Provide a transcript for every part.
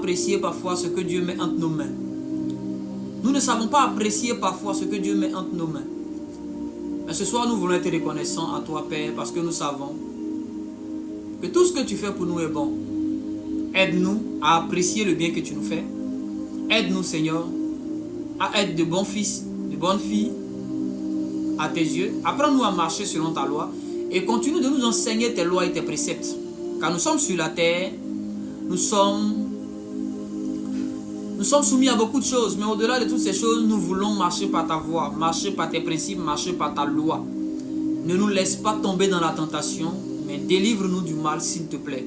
apprécier parfois ce que Dieu met entre nos mains. Nous ne savons pas apprécier parfois ce que Dieu met entre nos mains. Mais ce soir, nous voulons être reconnaissants à toi, Père, parce que nous savons que tout ce que tu fais pour nous est bon. Aide-nous à apprécier le bien que tu nous fais. Aide-nous, Seigneur, à être de bons fils, de bonnes filles à tes yeux. Apprends-nous à marcher selon ta loi et continue de nous enseigner tes lois et tes préceptes. Car nous sommes sur la terre, nous sommes soumis à beaucoup de choses, mais au-delà de toutes ces choses, nous voulons marcher par ta voie, marcher par tes principes, marcher par ta loi. Ne nous laisse pas tomber dans la tentation, mais délivre-nous du mal, s'il te plaît.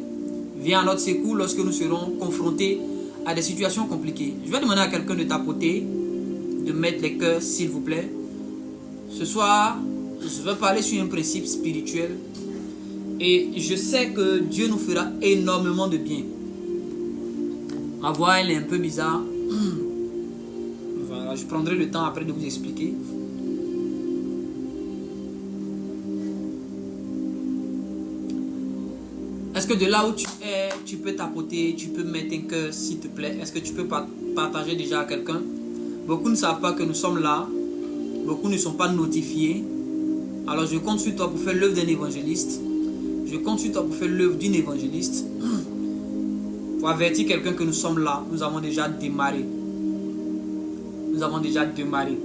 Viens à notre secours lorsque nous serons confrontés à des situations compliquées. Je vais demander à quelqu'un de tapoter, de mettre les cœurs, s'il vous plaît. Ce soir, je vais parler sur un principe spirituel et je sais que Dieu nous fera énormément de bien. Ma voix, elle est un peu bizarre. Voilà, je prendrai le temps après de vous expliquer. Est-ce que de là où tu es, tu peux tapoter, tu peux mettre un cœur, s'il te plaît? Est-ce que tu peux partager déjà à quelqu'un? Beaucoup ne savent pas que nous sommes là. Beaucoup ne sont pas notifiés. Alors je compte sur toi pour faire l'œuvre d'un évangéliste. Je compte sur toi pour faire l'œuvre d'une évangéliste. Pour avertir quelqu'un que nous sommes là. Nous avons déjà démarré. Nous avons déjà démarré.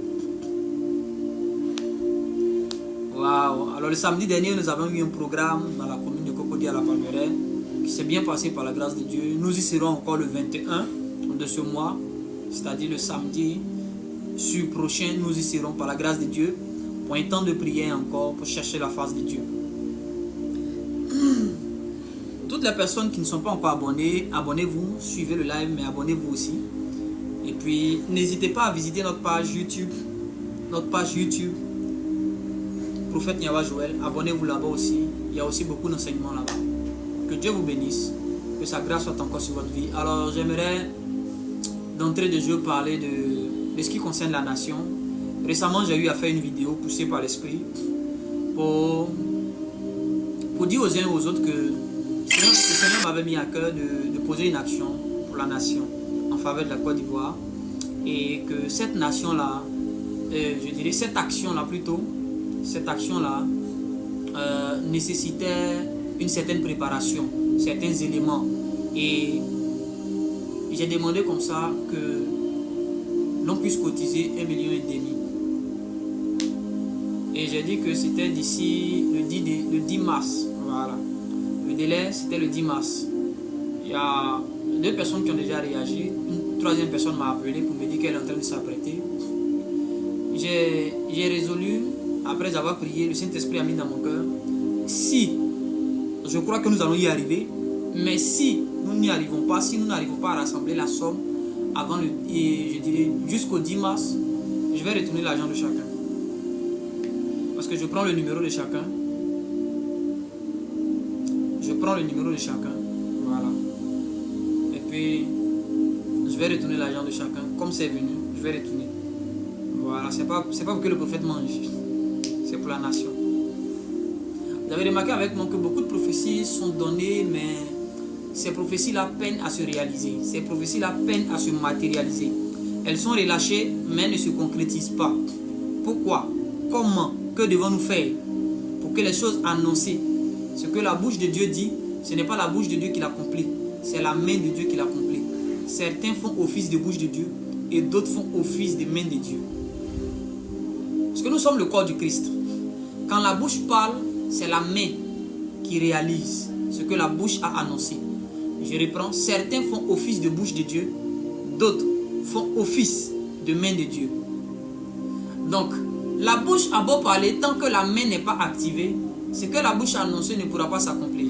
Waouh. Alors le samedi dernier, nous avons eu un programme dans la commune de Cocody à la Palmeraie qui s'est bien passé par la grâce de Dieu. Nous y serons encore le 21 de ce mois, c'est-à-dire le samedi prochain. Nous y serons par la grâce de Dieu pour un temps de prière encore, pour chercher la face de Dieu. Toutes les personnes qui ne sont pas encore abonnées, abonnez-vous, suivez le live, mais abonnez-vous aussi. Et puis, n'hésitez pas à visiter notre page YouTube. Prophète Nyawa Joël, abonnez-vous là-bas aussi. Il y a aussi beaucoup d'enseignements là-bas. Que Dieu vous bénisse, que sa grâce soit encore sur votre vie. Alors, j'aimerais d'entrée de jeu parler de ce qui concerne la nation. Récemment, j'ai eu à faire une vidéo poussée par l'Esprit pour dire aux uns et aux autres que le Seigneur m'avait mis à cœur de poser une action pour la nation en faveur de la Côte d'Ivoire et que cette nation-là, je dirais cette action-là plutôt, nécessitait une certaine préparation, certains éléments. Et j'ai demandé comme ça que l'on puisse cotiser 1,5 million. Et j'ai dit que c'était d'ici le 10 mars. Voilà. Le délai, c'était le 10 mars. Il y a 2 personnes qui ont déjà réagi. Une 3e personne m'a appelé pour me dire qu'elle est en train de s'apprêter. J'ai résolu, après avoir prié, le Saint-Esprit a mis dans mon cœur, si, je crois que nous allons y arriver, mais si nous n'y arrivons pas, si nous n'arrivons pas à rassembler la somme avant je dirais jusqu'au 10 mars, je vais retourner l'argent de chacun. Parce que je prends le numéro de chacun. Voilà. Et puis, je vais retourner l'argent de chacun. Comme c'est venu, je vais retourner. Voilà, c'est pas pour que le prophète mange. C'est pour la nation. Vous avez remarqué avec moi que beaucoup de prophéties sont données, mais ces prophéties-là peinent à se réaliser. Ces prophéties-là peinent à se matérialiser. Elles sont relâchées, mais ne se concrétisent pas. Pourquoi? Comment? Que devons-nous faire pour que les choses annoncées, ce que la bouche de Dieu dit, ce n'est pas la bouche de Dieu qui l'accomplit, c'est la main de Dieu qui l'accomplit. Certains font office de bouche de Dieu et d'autres font office de main de Dieu. Parce que nous sommes le corps du Christ. Quand la bouche parle, c'est la main qui réalise ce que la bouche a annoncé. Je reprends, certains font office de bouche de Dieu, d'autres font office de main de Dieu. Donc, la bouche a beau parler, tant que la main n'est pas activée, ce que la bouche a annoncé ne pourra pas s'accomplir.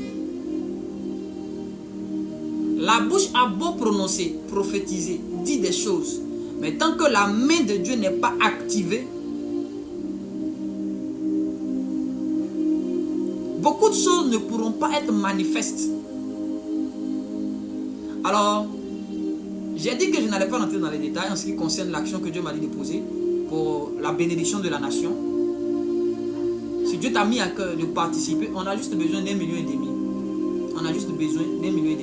La bouche a beau prononcer, prophétiser, dire des choses, mais tant que la main de Dieu n'est pas activée, beaucoup de choses ne pourront pas être manifestes. Alors, j'ai dit que je n'allais pas rentrer dans les détails en ce qui concerne l'action que Dieu m'a dit de poser pour la bénédiction de la nation. Si Dieu t'a mis à cœur de participer, on a juste besoin d'1,5 million. On a juste besoin d'1,5 million.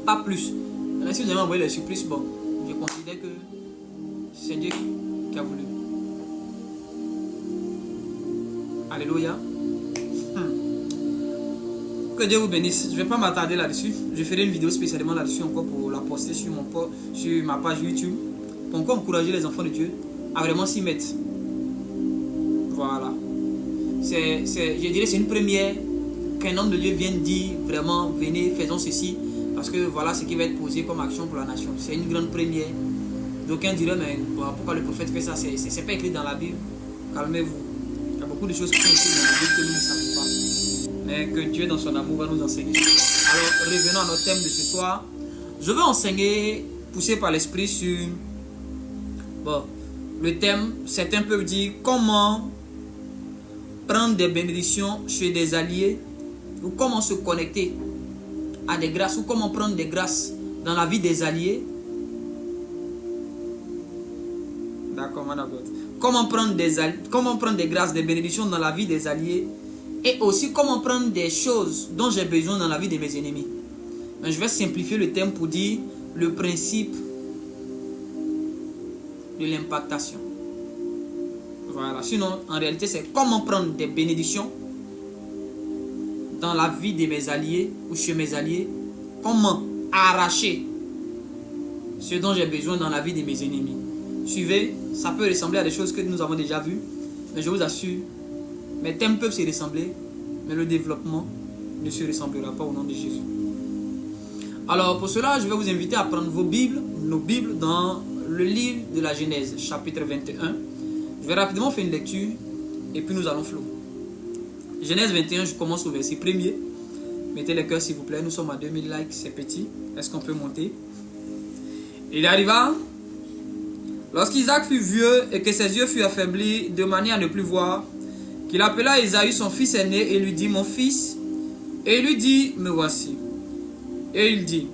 Pas plus. Maintenant, si vous avez envoyé les surprises, bon, je considère que c'est Dieu qui a voulu. Alléluia. Que Dieu vous bénisse. Je ne vais pas m'attarder là-dessus. Je ferai une vidéo spécialement là-dessus encore pour la poster sur ma page YouTube. Pour encore encourager les enfants de Dieu à vraiment s'y mettre. Voilà. Je dirais c'est une première qu'un homme de Dieu vienne dire vraiment, venez, faisons ceci. Parce que voilà ce qui va être posé comme action pour la nation. C'est une grande première. D'aucuns diraient, mais pourquoi le prophète fait ça? C'est pas écrit dans la Bible. Calmez-vous. Il y a beaucoup de choses qui sont écrites dans la Bible que nous ne savons pas. Mais que Dieu dans son amour va nous enseigner. Alors revenons à notre thème de ce soir. Je veux enseigner, poussé par l'esprit, sur le thème. Certains peuvent dire comment prendre des bénédictions chez des alliés, ou comment se connecter à des grâces, ou comment prendre des grâces dans la vie des alliés. D'accord, madame. Comment prendre des grâces, des bénédictions dans la vie des alliés, et aussi comment prendre des choses dont j'ai besoin dans la vie de mes ennemis. Mais je vais simplifier le thème pour dire le principe de l'impactation. Voilà. Sinon, en réalité, c'est comment prendre des bénédictions dans la vie de mes alliés ou chez mes alliés. Comment arracher ce dont j'ai besoin dans la vie de mes ennemis. Suivez, ça peut ressembler à des choses que nous avons déjà vues, mais je vous assure, mes thèmes peuvent se ressembler, mais le développement ne se ressemblera pas au nom de Jésus. Alors pour cela, je vais vous inviter à prendre nos Bibles dans le livre de la Genèse, chapitre 21. Je vais rapidement faire une lecture et puis nous allons flow. Genèse 21, je commence au verset 1er. Mettez les cœurs s'il vous plaît, nous sommes à 2000 likes, c'est petit. Est-ce qu'on peut monter? Il arriva, lorsqu'Isaac fut vieux et que ses yeux furent affaiblis de manière à ne plus voir, qu'il appela Ésaü son fils aîné et lui dit, mon fils. Et il lui dit, me voici. Et il dit,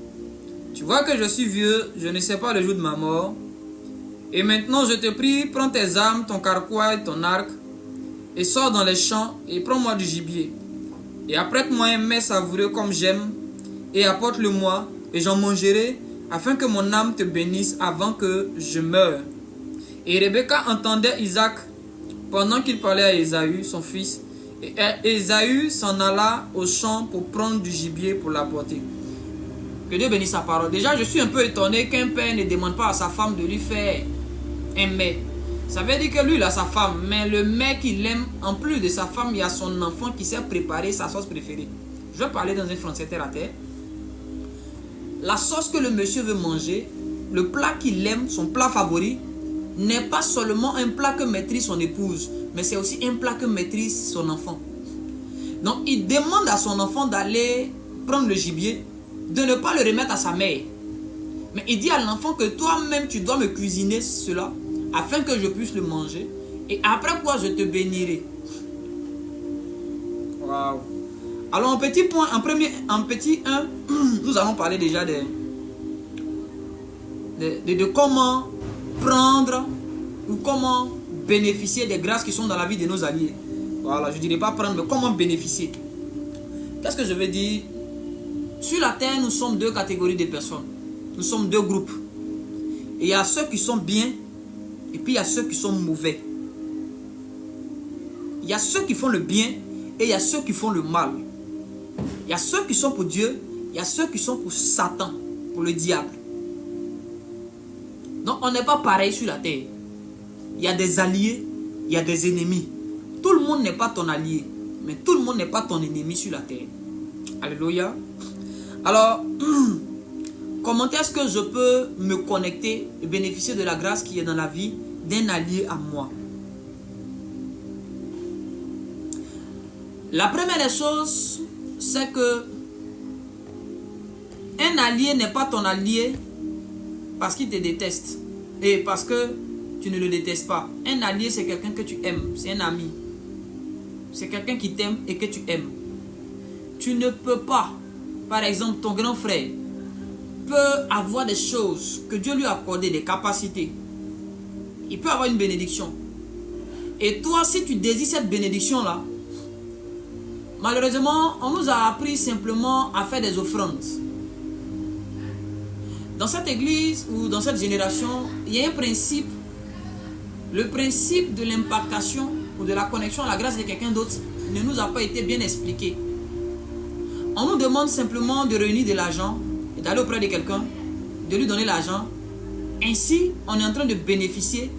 tu vois que je suis vieux, je ne sais pas le jour de ma mort. Et maintenant je te prie, prends tes armes, ton carquois et ton arc, et sors dans les champs et prends-moi du gibier. Et apprête-moi un mets savoureux comme j'aime, et apporte-le-moi, et j'en mangerai, afin que mon âme te bénisse avant que je meure. Et Rebecca entendait Isaac pendant qu'il parlait à Ésaü, son fils. Et Ésaü s'en alla au champ pour prendre du gibier pour l'apporter. Que Dieu bénisse sa parole. Déjà, je suis un peu étonné qu'un père ne demande pas à sa femme de lui faire un mets. Ça veut dire que lui, il a sa femme, mais le mets qu'il aime, en plus de sa femme, il y a son enfant qui sait préparer sa sauce préférée. Je vais parler dans un français terre à terre. La sauce que le monsieur veut manger, le plat qu'il aime, son plat favori, n'est pas seulement un plat que maîtrise son épouse, mais c'est aussi un plat que maîtrise son enfant. Donc, il demande à son enfant d'aller prendre le gibier, de ne pas le remettre à sa mère. Mais il dit à l'enfant que toi-même, tu dois me cuisiner cela, afin que je puisse le manger, et après quoi je te bénirai. Waouh! Alors, en petit 1, nous allons parler déjà de comment prendre ou comment bénéficier des grâces qui sont dans la vie de nos alliés. Voilà, je ne dirais pas prendre, mais comment bénéficier. Qu'est-ce que je veux dire? Sur la terre, nous sommes deux catégories de personnes. Nous sommes deux groupes. Et il y a ceux qui sont bien, et puis il y a ceux qui sont mauvais. Il y a ceux qui font le bien, et il y a ceux qui font le mal. Il y a ceux qui sont pour Dieu, il y a ceux qui sont pour Satan, pour le diable. Donc on n'est pas pareil sur la terre. Il y a des alliés, il y a des ennemis. Tout le monde n'est pas ton allié, mais tout le monde n'est pas ton ennemi sur la terre. Alléluia. Alors, comment est-ce que je peux me connecter et bénéficier de la grâce qui est dans la vie d'un allié à moi? La première des choses, c'est que un allié n'est pas ton allié parce qu'il te déteste et parce que tu ne le détestes pas. Un allié, c'est quelqu'un que tu aimes, c'est un ami. C'est quelqu'un qui t'aime et que tu aimes. Tu ne peux pas, par exemple, ton grand frère peut avoir des choses que Dieu lui a accordées, des capacités. Il peut avoir une bénédiction. Et toi, si tu désires cette bénédiction-là, malheureusement, on nous a appris simplement à faire des offrandes. Dans cette église ou dans cette génération, il y a un principe. Le principe de l'impactation ou de la connexion à la grâce de quelqu'un d'autre ne nous a pas été bien expliqué. On nous demande simplement de réunir de l'argent et d'aller auprès de quelqu'un, de lui donner l'argent. Ainsi, on est en train de bénéficier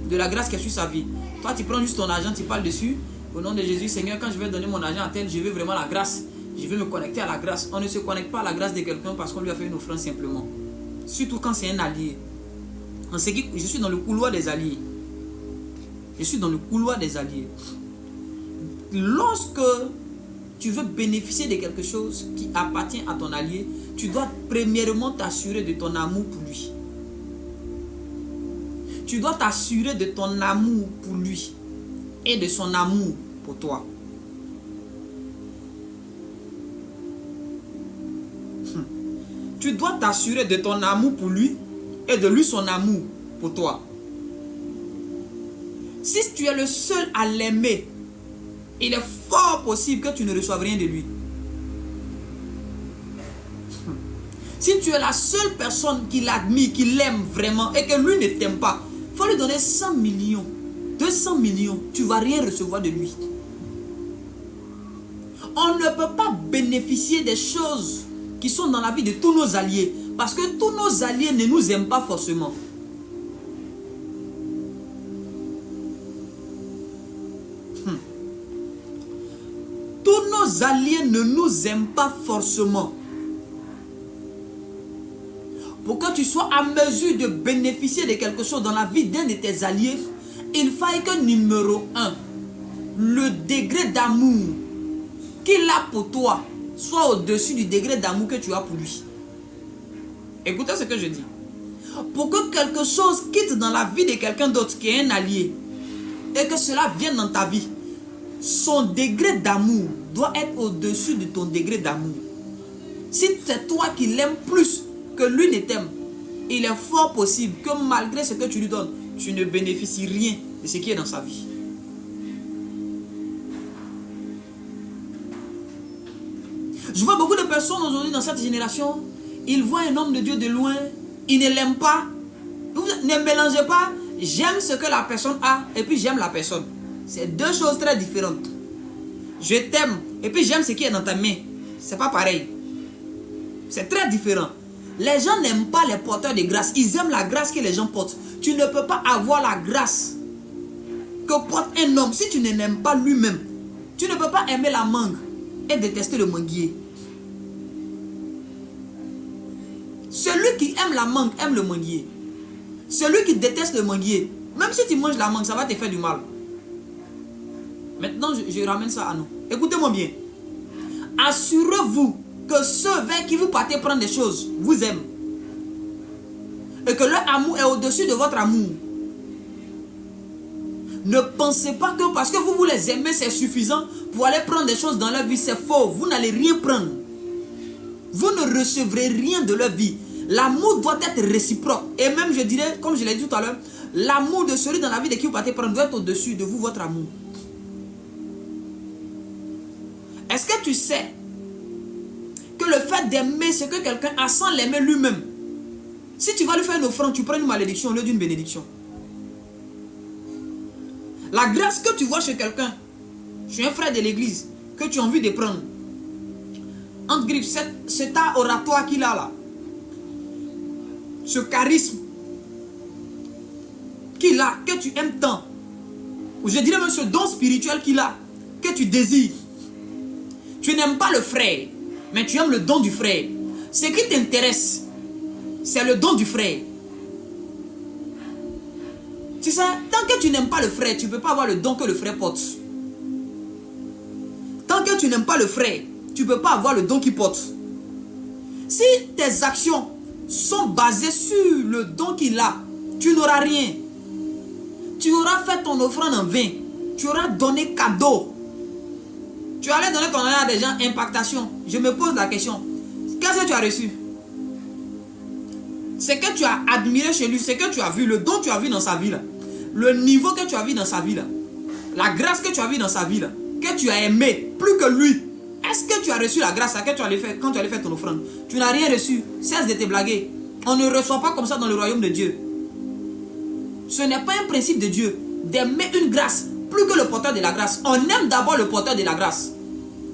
de la grâce qui est sur sa vie. Toi, tu prends juste ton argent, tu parles dessus. Au nom de Jésus, Seigneur, quand je vais donner mon argent à tel, je veux vraiment la grâce. Je veux me connecter à la grâce. On ne se connecte pas à la grâce de quelqu'un parce qu'on lui a fait une offrande simplement. Surtout quand c'est un allié. Je suis dans le couloir des alliés. Je suis dans le couloir des alliés. Lorsque tu veux bénéficier de quelque chose qui appartient à ton allié, tu dois premièrement t'assurer de ton amour pour lui. Tu dois t'assurer de ton amour pour lui et de son amour pour toi. Tu dois t'assurer de ton amour pour lui et de lui son amour pour toi. Si tu es le seul à l'aimer, il est fort possible que tu ne reçoives rien de lui. Si tu es la seule personne qui l'admire, qui l'aime vraiment et que lui ne t'aime pas, il faut lui donner 100 millions, 200 millions, tu ne vas rien recevoir de lui. On ne peut pas bénéficier des choses qui sont dans la vie de tous nos alliés parce que tous nos alliés ne nous aiment pas forcément. Tous nos alliés ne nous aiment pas forcément. Pour que tu sois à mesure de bénéficier de quelque chose dans la vie d'un de tes alliés, il faille que numéro 1, le degré d'amour qu'il a pour toi soit au-dessus du degré d'amour que tu as pour lui. Écoutez ce que je dis. Pour que quelque chose quitte dans la vie de quelqu'un d'autre qui est un allié et que cela vienne dans ta vie, son degré d'amour doit être au-dessus de ton degré d'amour. Si c'est toi qui l'aimes plus que lui ne t'aime, il est fort possible que malgré ce que tu lui donnes, tu ne bénéficies rien de ce qui est dans sa vie. Je vois beaucoup de personnes aujourd'hui dans cette génération, ils voient un homme de Dieu de loin, ils ne l'aiment pas. Vous ne mélangez pas, j'aime ce que la personne a et puis j'aime la personne. C'est deux choses très différentes. Je t'aime et puis j'aime ce qui est dans ta main. C'est pas pareil. C'est très différent. Les gens n'aiment pas les porteurs de grâce. Ils aiment la grâce que les gens portent. Tu ne peux pas avoir la grâce que porte un homme si tu ne l'aimes pas lui-même. Tu ne peux pas aimer la mangue et détester le manguier. Celui qui aime la mangue aime le manguier. Celui qui déteste le manguier, même si tu manges la mangue, ça va te faire du mal. Maintenant, je ramène ça à nous. Écoutez-moi bien. Assurez-vous que ceux vers qui vous partez prendre des choses vous aiment. Et que leur amour est au-dessus de votre amour. Ne pensez pas que parce que vous les aimez, c'est suffisant pour aller prendre des choses dans leur vie. C'est faux. Vous n'allez rien prendre. Vous ne recevrez rien de leur vie. L'amour doit être réciproque. Et même, je dirais, comme je l'ai dit tout à l'heure, l'amour de celui dans la vie de qui vous partez prendre doit être au-dessus de vous, votre amour. Est-ce que tu sais que le fait d'aimer ce que quelqu'un a sans l'aimer lui-même, si tu vas lui faire une offrande, tu prends une malédiction au lieu d'une bénédiction. La grâce que tu vois chez quelqu'un, chez un frère de l'église, que tu as envie de prendre, entre griffes, cet art oratoire qu'il a là, ce charisme qu'il a, que tu aimes tant, ou je dirais même ce don spirituel qu'il a, que tu désires. Tu n'aimes pas le frère, mais tu aimes le don du frère. Ce qui t'intéresse, c'est le don du frère. Tu sais, tant que tu n'aimes pas le frère, tu ne peux pas avoir le don que le frère porte. Tant que tu n'aimes pas le frère, tu ne peux pas avoir le don qu'il porte. Si tes actions sont basées sur le don qu'il a, tu n'auras rien. Tu auras fait ton offrande en vain. Tu auras donné cadeau. Tu allais donner ton argent à des gens, impactation. Je me pose la question. Qu'est-ce que tu as reçu? Ce que tu as admiré chez lui, ce que tu as vu, le don que tu as vu dans sa vie, là, le niveau que tu as vu dans sa vie, là, la grâce que tu as vu dans sa vie, là, que tu as aimé plus que lui. Est-ce que tu as reçu la grâce là, que tu allais faire, quand tu allais faire ton offrande? Tu n'as rien reçu. Cesse de te blaguer. On ne reçoit pas comme ça dans le royaume de Dieu. Ce n'est pas un principe de Dieu d'aimer une grâce plus que le porteur de la grâce. On aime d'abord le porteur de la grâce.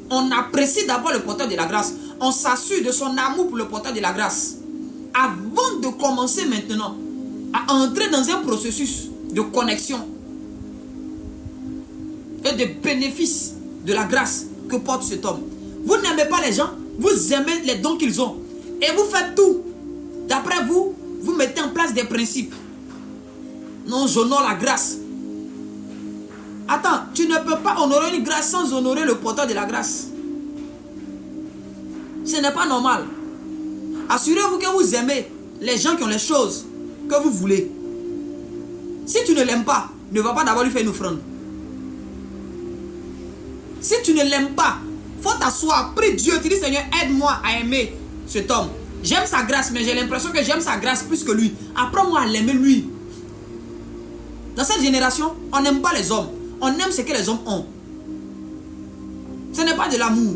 On apprécie d'abord le porteur de la grâce. On s'assure de son amour pour le porteur de la grâce. Avant de commencer maintenant à entrer dans un processus de connexion et de bénéfice de la grâce que porte cet homme. Vous n'aimez pas les gens, vous aimez les dons qu'ils ont. Et vous faites tout. D'après vous, vous mettez en place des principes. Non, j'honore la grâce. Attends, tu ne peux pas honorer une grâce sans honorer le porteur de la grâce. Ce n'est pas normal. Assurez-vous que vous aimez les gens qui ont les choses que vous voulez. Si tu ne l'aimes pas, ne va pas d'abord lui faire une offrande. Si tu ne l'aimes pas, faut t'asseoir, prie Dieu, tu dis Seigneur, aide-moi à aimer cet homme. J'aime sa grâce, mais j'ai l'impression que j'aime sa grâce plus que lui. Apprends-moi à l'aimer lui. Dans cette génération, on n'aime pas les hommes. On aime ce que les hommes ont. Ce n'est pas de l'amour.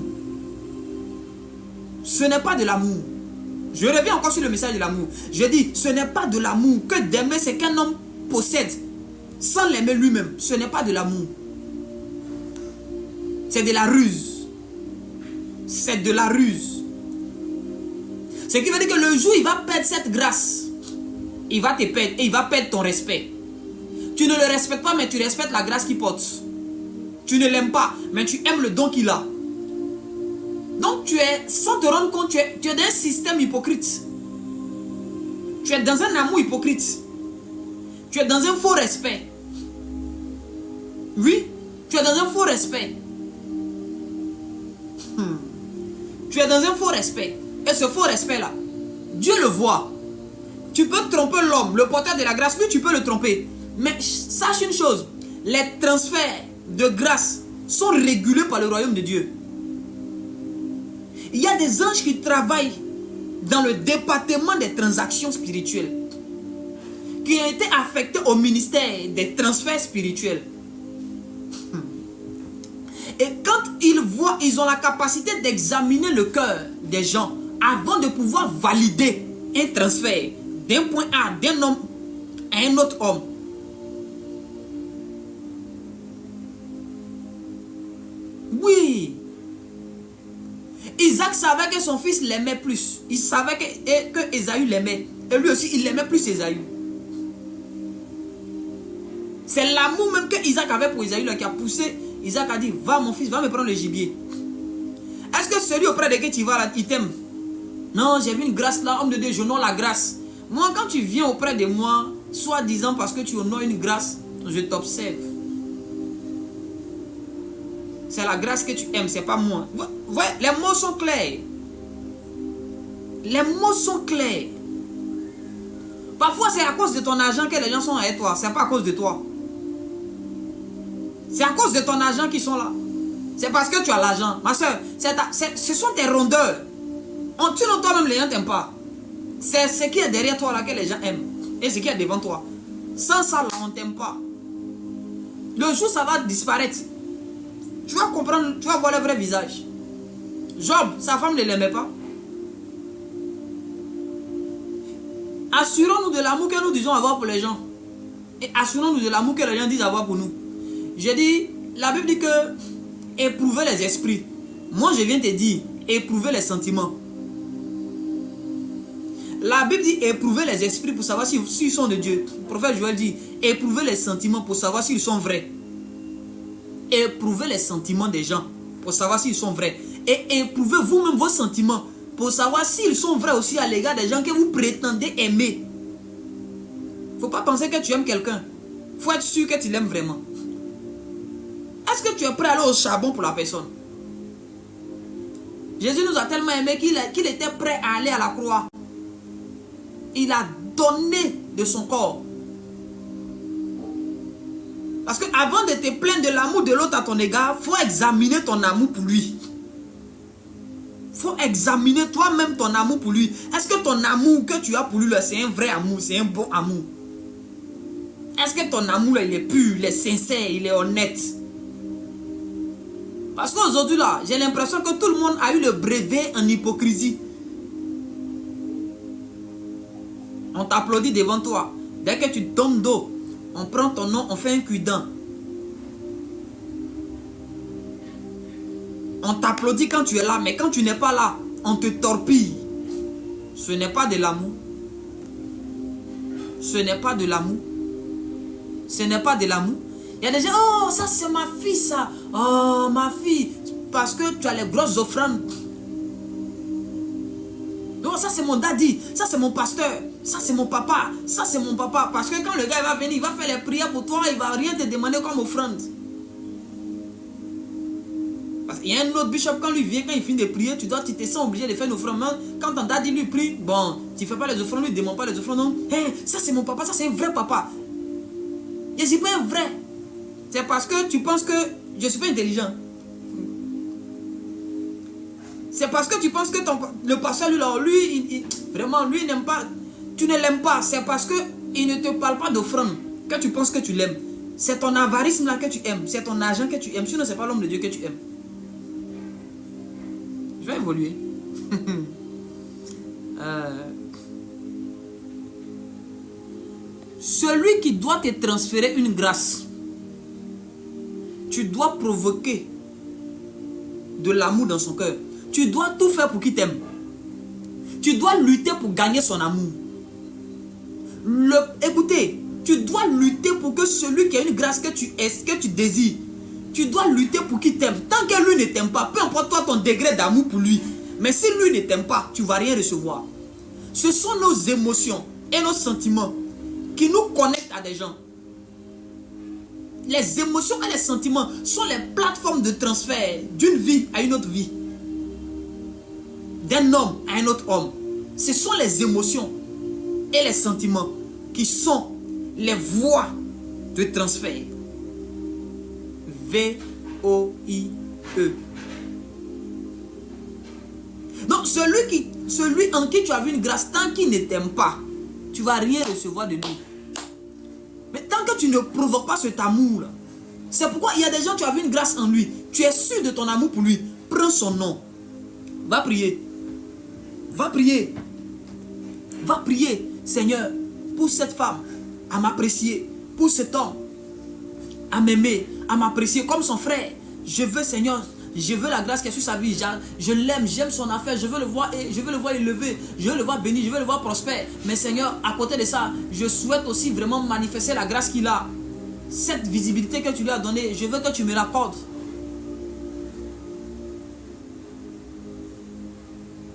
Ce n'est pas de l'amour. Je reviens encore sur le message de l'amour. Je dis, ce n'est pas de l'amour que d'aimer ce qu'un homme possède sans l'aimer lui-même. Ce n'est pas de l'amour. C'est de la ruse. C'est de la ruse. Ce qui veut dire que le jour où il va perdre cette grâce, il va te perdre et il va perdre ton respect. Tu ne le respectes pas, mais tu respectes la grâce qu'il porte. Tu ne l'aimes pas, mais tu aimes le don qu'il a. Donc tu es, sans te rendre compte, tu es dans un système hypocrite. Tu es dans un amour hypocrite. Tu es dans un faux respect. Oui, tu es dans un faux respect. Tu es dans un faux respect. Et ce faux respect-là, Dieu le voit. Tu peux tromper l'homme, le porteur de la grâce, lui tu peux le tromper. Mais sache une chose, les transferts de grâce sont régulés par le royaume de Dieu. Il y a des anges qui travaillent dans le département des transactions spirituelles, qui ont été affectés au ministère des transferts spirituels. Et quand ils voient, ils ont la capacité d'examiner le cœur des gens avant de pouvoir valider un transfert d'un point A, d'un homme à un autre homme. Oui. Isaac savait que son fils l'aimait plus. Il savait que Ésaü l'aimait. Et lui aussi, il l'aimait plus Ésaü. C'est l'amour même que Isaac avait pour Ésaü qui a poussé. Isaac a dit, va mon fils, va me prendre le gibier. Est-ce que celui auprès de qui tu vas là, il t'aime? Non, j'ai vu une grâce là, homme de Dieu, j'honore la grâce. Moi, quand tu viens auprès de moi, soi-disant parce que tu honores une grâce, je t'observe. C'est la grâce que tu aimes, c'est pas moi. Voyez, les mots sont clairs. Les mots sont clairs. Parfois, c'est à cause de ton argent que les gens sont avec toi. C'est pas à cause de toi. C'est à cause de ton argent qu'ils sont là. C'est parce que tu as l'argent. Ma soeur, ce sont tes rondeurs. Sinon, toi-même, les gens t'aiment pas. C'est ce qui est derrière toi là que les gens aiment. Et ce qui est devant toi. Sans ça, là, on ne t'aime pas. Le jour, ça va disparaître. Tu vas comprendre, tu vas voir le vrai visage. Job, sa femme ne l'aimait pas. Assurons-nous de l'amour que nous disons avoir pour les gens. Et assurons-nous de l'amour que les gens disent avoir pour nous. J'ai dit, la Bible dit que éprouver les esprits. Moi, je viens te dire, éprouver les sentiments. La Bible dit éprouver les esprits pour savoir s'ils sont de Dieu. Le prophète Joël dit éprouver les sentiments pour savoir s'ils sont vrais. Éprouvez les sentiments des gens pour savoir s'ils sont vrais. Et éprouvez vous-même vos sentiments pour savoir s'ils sont vrais aussi à l'égard des gens que vous prétendez aimer. Il ne faut pas penser que tu aimes quelqu'un. Il faut être sûr que tu l'aimes vraiment. Est-ce que tu es prêt à aller au charbon pour la personne? Jésus nous a tellement aimé qu'il était prêt à aller à la croix. Il a donné de son corps. Parce que avant de te plaindre de l'amour de l'autre à ton égard, il faut examiner ton amour pour lui. Il faut examiner toi-même ton amour pour lui. Est-ce que ton amour que tu as pour lui, c'est un vrai amour, c'est un bon amour? Est-ce que ton amour, là, il est pur, il est sincère, il est honnête? Parce qu'aujourd'hui, là, j'ai l'impression que tout le monde a eu le brevet en hypocrisie. On t'applaudit devant toi. Dès que tu tombes d'eau, on prend ton nom, on fait un cuidant. On t'applaudit quand tu es là, mais quand tu n'es pas là, on te torpille. Ce n'est pas de l'amour. Ce n'est pas de l'amour. Ce n'est pas de l'amour. Il y a des gens, oh, ça c'est ma fille, ça. Oh, ma fille. Parce que tu as les grosses offrandes. Donc ça c'est mon daddy, ça c'est mon pasteur, ça c'est mon papa, ça c'est mon papa. Parce que quand le gars il va venir, il va faire les prières pour toi, il ne va rien te demander comme offrande. Parce qu'il y a un autre bishop, quand lui vient, quand il finit de prier, tu te sens obligé de faire une offrande. Quand ton daddy lui prie, bon, tu ne fais pas les offrandes, lui ne demande pas les offrandes. Non, hey, ça c'est mon papa, ça c'est un vrai papa. Je ne suis pas un vrai. C'est parce que tu penses que je ne suis pas intelligent. C'est parce que tu penses que le pasteur, lui, vraiment, lui, n'aime pas. Tu ne l'aimes pas. C'est parce qu'il ne te parle pas d'offrande que tu penses que tu l'aimes. C'est ton avarisme là que tu aimes. C'est ton argent que tu aimes. Sinon, ce n'est pas l'homme de Dieu que tu aimes. Je vais évoluer. Celui qui doit te transférer une grâce, tu dois provoquer de l'amour dans son cœur. Tu dois tout faire pour qu'il t'aime. Tu dois lutter pour gagner son amour. Écoutez, tu dois lutter pour que celui qui a une grâce que tu désires, tu dois lutter pour qu'il t'aime. Tant que lui ne t'aime pas, peu importe toi ton degré d'amour pour lui, mais si lui ne t'aime pas, tu ne vas rien recevoir. Ce sont nos émotions et nos sentiments qui nous connectent à des gens. Les émotions et les sentiments sont les plateformes de transfert d'une vie à une autre vie. D'un homme à un autre homme. Ce sont les émotions et les sentiments qui sont les voies de transfert. V-O-I-E. Donc celui en qui tu as vu une grâce, tant qu'il ne t'aime pas, tu ne vas rien recevoir de lui. Mais tant que tu ne provoques pas cet amour, c'est pourquoi il y a des gens, tu as vu une grâce en lui. Tu es sûr de ton amour pour lui. Prends son nom. Va prier. Va prier. Va prier, Seigneur, pour cette femme, à m'apprécier. Pour cet homme, à m'aimer, à m'apprécier comme son frère. Je veux, Seigneur, je veux la grâce qui est sur sa vie. Je l'aime, j'aime son affaire. Je veux le voir élevé. Je veux le voir béni. Je veux le voir prospère. Mais Seigneur, à côté de ça, je souhaite aussi vraiment manifester la grâce qu'il a. Cette visibilité que tu lui as donnée, je veux que tu me l'accordes.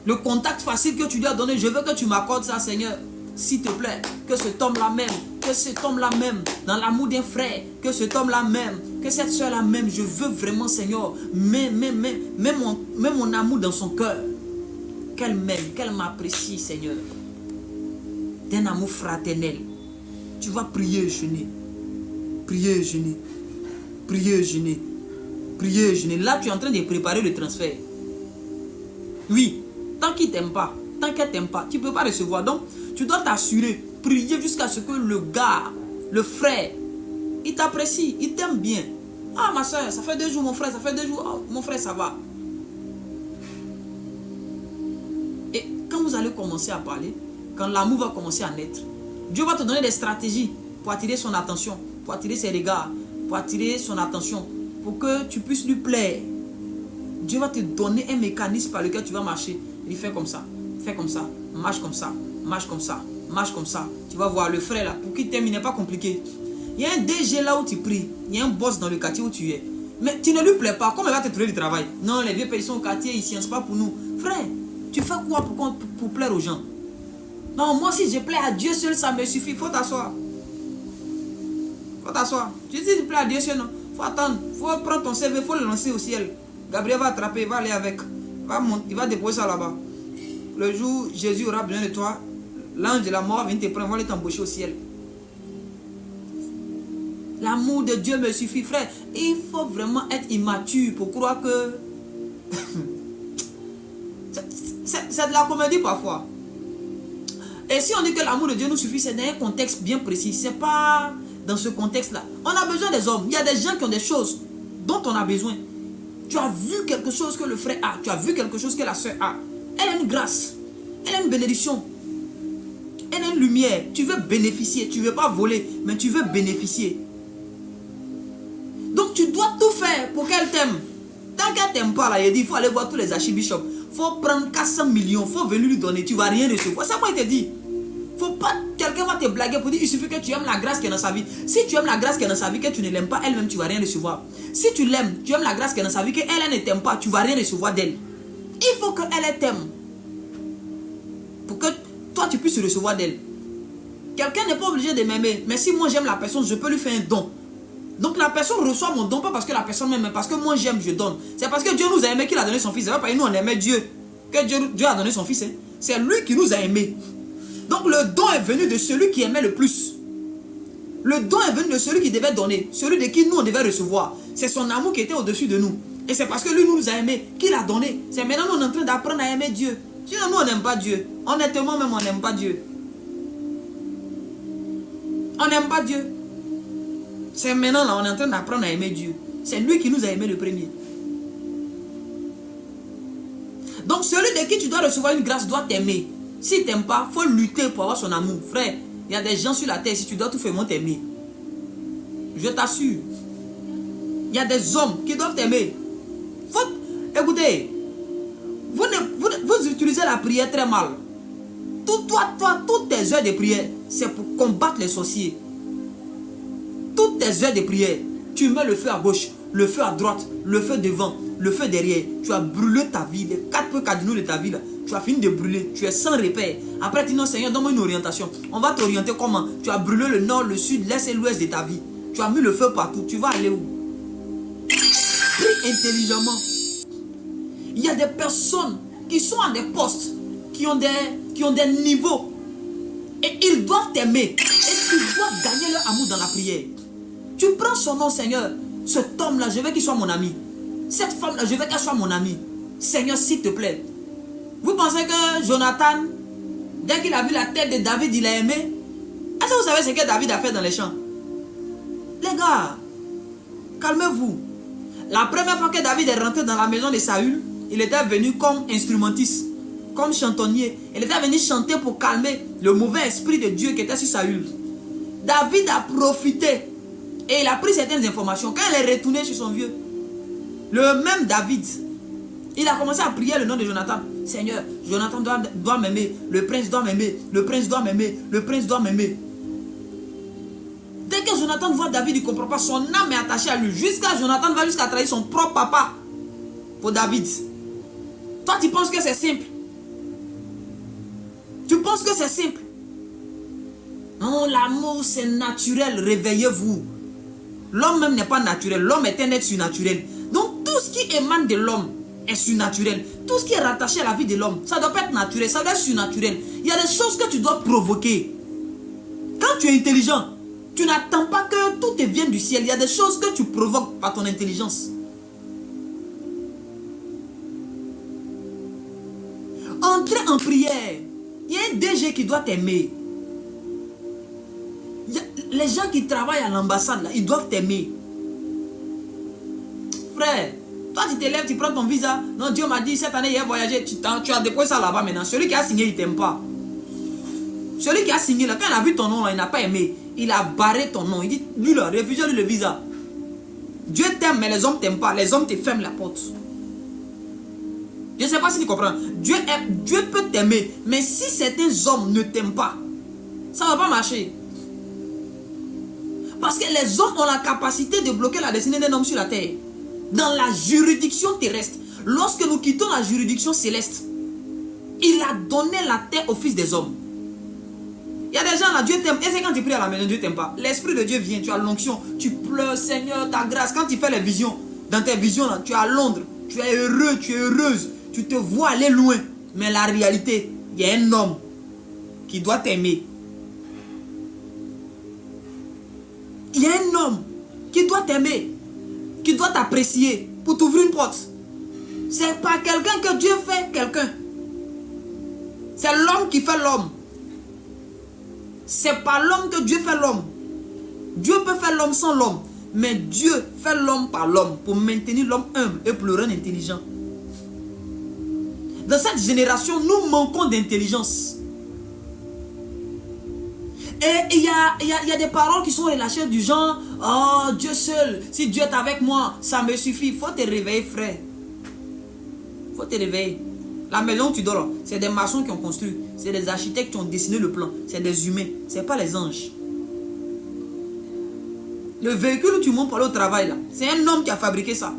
Le contact facile que tu lui as donné, je veux que tu m'accordes ça, Seigneur. S'il te plaît, que cet homme-là m'aime. Que cet homme-là m'aime. Dans l'amour d'un frère. Que cet homme-là m'aime. Que cette soeur-là m'aime. Je veux vraiment, Seigneur, mets mon amour dans son cœur. Qu'elle m'aime, qu'elle m'apprécie, Seigneur. D'un amour fraternel. Tu vas prier, jeûner. Prier, jeûner. Prier, jeûner. Prier, jeûner. Là, tu es en train de préparer le transfert. Oui. Tant qu'il ne t'aime pas, tant qu'elle ne t'aime pas, tu ne peux pas recevoir. Donc, tu dois t'assurer, prier jusqu'à ce que le gars, le frère, il t'apprécie, il t'aime bien. Ah, ma soeur, ça fait 2 jours, mon frère, ça fait 2 jours. Oh, mon frère, ça va. Et quand vous allez commencer à parler, quand l'amour va commencer à naître, Dieu va te donner des stratégies pour attirer son attention, pour attirer ses regards, pour attirer son attention, pour que tu puisses lui plaire. Dieu va te donner un mécanisme par lequel tu vas marcher. Il fait comme ça, marche comme ça, marche comme ça, marche comme ça. Tu vas voir le frère là, pour qu'il t'aime, il n'est pas compliqué. Il y a un DG là où tu pries, il y a un boss dans le quartier où tu es. Mais tu ne lui plais pas, comment il va te trouver du travail? Non, les vieux pays sont au quartier, ils ne scientent pas pour nous. Frère, tu fais quoi pour plaire aux gens? Non, moi si je plais à Dieu seul, ça me suffit, il faut t'asseoir. Faut t'asseoir. Tu dis que tu plais à Dieu seul, non? Faut attendre, faut prendre ton CV, il faut le lancer au ciel. Gabriel va attraper, il va aller avec. Il va déposer ça là-bas. Le jour où Jésus aura besoin de toi, l'ange de la mort vient te prendre, va aller t'embaucher au ciel. L'amour de Dieu me suffit, frère. Il faut vraiment être immature pour croire que... c'est de la comédie parfois. Et si on dit que l'amour de Dieu nous suffit, c'est dans un contexte bien précis. C'est pas dans ce contexte-là. On a besoin des hommes. Il y a des gens qui ont des choses dont on a besoin. Tu as vu quelque chose que le frère a. Tu as vu quelque chose que la soeur a. Elle a une grâce. Elle a une bénédiction. Elle est une lumière. Tu veux bénéficier. Tu ne veux pas voler, mais tu veux bénéficier. Donc tu dois tout faire pour qu'elle t'aime. Tant qu'elle t'aime pas, là, il dit, il faut aller voir tous les archibishops. Il faut prendre 400 millions. Il faut venir lui donner. Tu ne vas rien recevoir. C'est moi qui te dis. Faut pas, quelqu'un va te blaguer pour dire, il suffit que tu aimes la grâce qui est dans sa vie. Si tu aimes la grâce qui est dans sa vie, que tu ne l'aimes pas, elle-même, tu ne vas rien recevoir. Si tu l'aimes, tu aimes la grâce qui est dans sa vie, qu'elle ne t'aime pas, tu ne vas rien recevoir d'elle. Il faut qu'elle t'aime. Pour que toi, tu puisses recevoir d'elle. Quelqu'un n'est pas obligé de m'aimer. Mais si moi, j'aime la personne, je peux lui faire un don. Donc la personne reçoit mon don, pas parce que la personne m'aime, mais parce que moi j'aime, je donne. C'est parce que Dieu nous a aimé qu'il a donné son fils. C'est pas parce que nous on aimait Dieu que Dieu a donné son fils. Hein. C'est lui qui nous a aimés. Donc le don est venu de celui qui aimait le plus. Le don est venu de celui qui devait donner. Celui de qui nous on devait recevoir. C'est son amour qui était au-dessus de nous. Et c'est parce que lui nous a aimés qu'il a donné. C'est maintenant nous on est en train d'apprendre à aimer Dieu. Sinon nous on n'aime pas Dieu. Honnêtement même on n'aime pas Dieu. On n'aime pas Dieu. C'est maintenant là, on est en train d'apprendre à aimer Dieu. C'est lui qui nous a aimé le premier. Donc celui de qui tu dois recevoir une grâce doit t'aimer. S'il ne t'aime pas, il faut lutter pour avoir son amour. Frère, il y a des gens sur la terre, si tu dois tout faire, ils vont t'aimer. Je t'assure. Il y a des hommes qui doivent t'aimer. Écoutez, vous utilisez la prière très mal. Toutes tes heures de prière, c'est pour combattre les sorciers. Toutes tes heures de prière, tu mets le feu à gauche, le feu à droite, le feu devant, le feu derrière. Tu as brûlé ta vie, les 4 feux cardinaux de ta vie là. Tu as fini de brûler, tu es sans repère. Après tu dis non Seigneur, donne-moi une orientation. On va t'orienter comment? Tu as brûlé le nord, le sud, l'est et l'ouest de ta vie. Tu as mis le feu partout, tu vas aller où? Prie intelligemment. Il y a des personnes qui sont à des postes, qui ont des niveaux. Et ils doivent t'aimer. Et tu dois gagner leur amour dans la prière. Tu prends son nom, Seigneur. Cet homme-là, je veux qu'il soit mon ami. Cette femme-là, je veux qu'elle soit mon amie. Seigneur, s'il te plaît. Vous pensez que Jonathan, dès qu'il a vu la tête de David, il a aimé? Est-ce que vous savez ce que David a fait dans les champs? Les gars, calmez-vous. La première fois que David est rentré dans la maison de Saül, il était venu comme instrumentiste, comme chantonnier. Il était venu chanter pour calmer le mauvais esprit de Dieu qui était sur Saül. David a profité et il a pris certaines informations. Quand il est retourné chez son vieux, le même David, il a commencé à prier le nom de Jonathan. Seigneur, Jonathan doit m'aimer, le prince doit m'aimer, le prince doit m'aimer, le prince doit m'aimer. Dès que Jonathan voit David, il ne comprend pas, son âme est attachée à lui. Jonathan va jusqu'à trahir son propre papa pour David. Toi, tu penses que c'est simple? Tu penses que c'est simple? Non, l'amour c'est naturel, réveillez-vous. L'homme même n'est pas naturel, l'homme est un être surnaturel. Donc tout ce qui émane de l'homme est surnaturel. Tout ce qui est rattaché à la vie de l'homme, ça ne doit pas être naturel, ça doit être surnaturel. Il y a des choses que tu dois provoquer. Quand tu es intelligent, tu n'attends pas que tout te vienne du ciel. Il y a des choses que tu provoques par ton intelligence. Entrez en prière. Il y a un DG qui doit t'aimer. Les gens qui travaillent à l'ambassade, là, ils doivent t'aimer. Frère, toi tu te lèves, tu prends ton visa. Non, Dieu m'a dit, cette année, il a voyagé. Tu as déposé ça là-bas maintenant. Celui qui a signé, il ne t'aime pas. Celui qui a signé, là, quand il a vu ton nom, là, il n'a pas aimé. Il a barré ton nom. Il dit, lui, là, refuse-lui le visa. Dieu t'aime, mais les hommes ne t'aiment pas. Les hommes te ferment la porte. Je ne sais pas si tu comprends. Dieu peut t'aimer, mais si certains hommes ne t'aiment pas, ça ne va pas marcher. Parce que les hommes ont la capacité de bloquer la destinée d'un homme sur la terre. Dans la juridiction terrestre. Lorsque nous quittons la juridiction céleste, il a donné la terre au fils des hommes. Il y a des gens là, Dieu t'aime. Et c'est quand tu pries à la maison, Dieu t'aime pas. L'esprit de Dieu vient, tu as l'onction. Tu pleures, Seigneur, ta grâce. Quand tu fais les visions, dans tes visions là, tu es à Londres. Tu es heureux, tu es heureuse. Tu te vois aller loin. Mais la réalité, il y a un homme qui doit t'aimer. Il y a un homme qui doit t'aimer, qui doit t'apprécier pour t'ouvrir une porte. C'est pas quelqu'un que Dieu fait quelqu'un. C'est l'homme qui fait l'homme. C'est pas l'homme que Dieu fait l'homme. Dieu peut faire l'homme sans l'homme. Mais Dieu fait l'homme par l'homme pour maintenir l'homme humble et pour le rendre intelligent. Dans cette génération, nous manquons d'intelligence. Et il y a des paroles qui sont relâchées du genre, oh Dieu seul, si Dieu est avec moi, ça me suffit. Il faut te réveiller, frère. Il faut te réveiller. La maison où tu dors, c'est des maçons qui ont construit. C'est des architectes qui ont dessiné le plan. C'est des humains. Ce n'est pas les anges. Le véhicule où tu montes pour aller au travail, c'est un homme qui a fabriqué ça.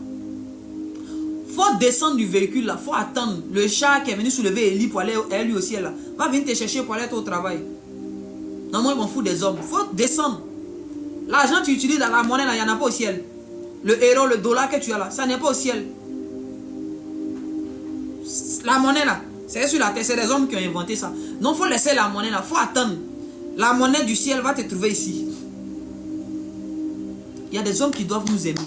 Il faut descendre du véhicule, il faut attendre. Le chat qui est venu soulever Élie pour aller lui au ciel, va venir te chercher pour aller au travail. Non, moi, je m'en fous des hommes. Il faut descendre. L'argent que tu utilises dans la monnaie, il n'y en a pas au ciel. Le euro, le dollar que tu as là, ça n'est pas au ciel. La monnaie là, c'est sur la terre, c'est des hommes qui ont inventé ça. Non, il faut laisser la monnaie là, il faut attendre. La monnaie du ciel va te trouver ici. Il y a des hommes qui doivent nous aimer.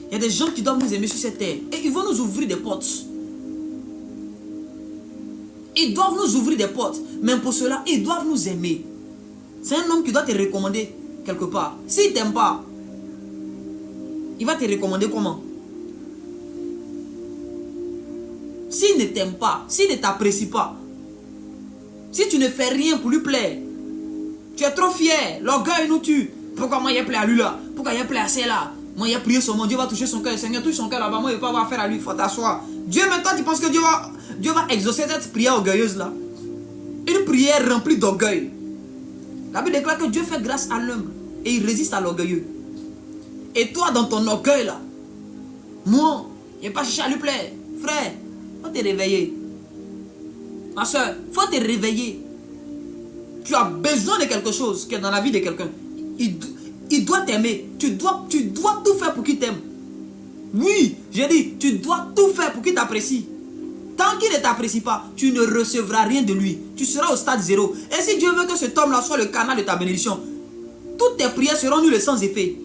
Il y a des gens qui doivent nous aimer sur cette terre. Et ils vont nous ouvrir des portes. Ils doivent nous ouvrir des portes. Mais pour cela, ils doivent nous aimer. C'est un homme qui doit te recommander quelque part. S'il ne t'aime pas, il va te recommander comment? S'il ne t'aime pas, s'il ne t'apprécie pas, si tu ne fais rien pour lui plaire, tu es trop fier, l'orgueil nous tue. Pourquoi moi il plaît à lui là? Pourquoi il plaît à celle-là? Moi il a prié sur mon Dieu va toucher son cœur. Seigneur touche son cœur là-bas. Moi il ne va pas avoir affaire à lui. Il faut t'asseoir. Dieu maintenant tu penses que Dieu va exaucer cette prière orgueilleuse là? Une prière remplie d'orgueil. La Bible déclare que Dieu fait grâce à l'homme et il résiste à l'orgueilleux. Et toi dans ton orgueil là, moi il n'est pas cherché à lui plaire. Frère, il faut te réveiller. Ma soeur, il faut te réveiller. Tu as besoin de quelque chose qui est dans la vie de quelqu'un. Il doit t'aimer. Tu dois tout faire pour qu'il t'aime. Oui, j'ai dit, tu dois tout faire pour qu'il t'apprécie. Tant qu'il ne t'apprécie pas, tu ne recevras rien de lui. Tu seras au stade zéro. Et si Dieu veut que cet homme-là soit le canal de ta bénédiction, toutes tes prières seront nulles sans effet.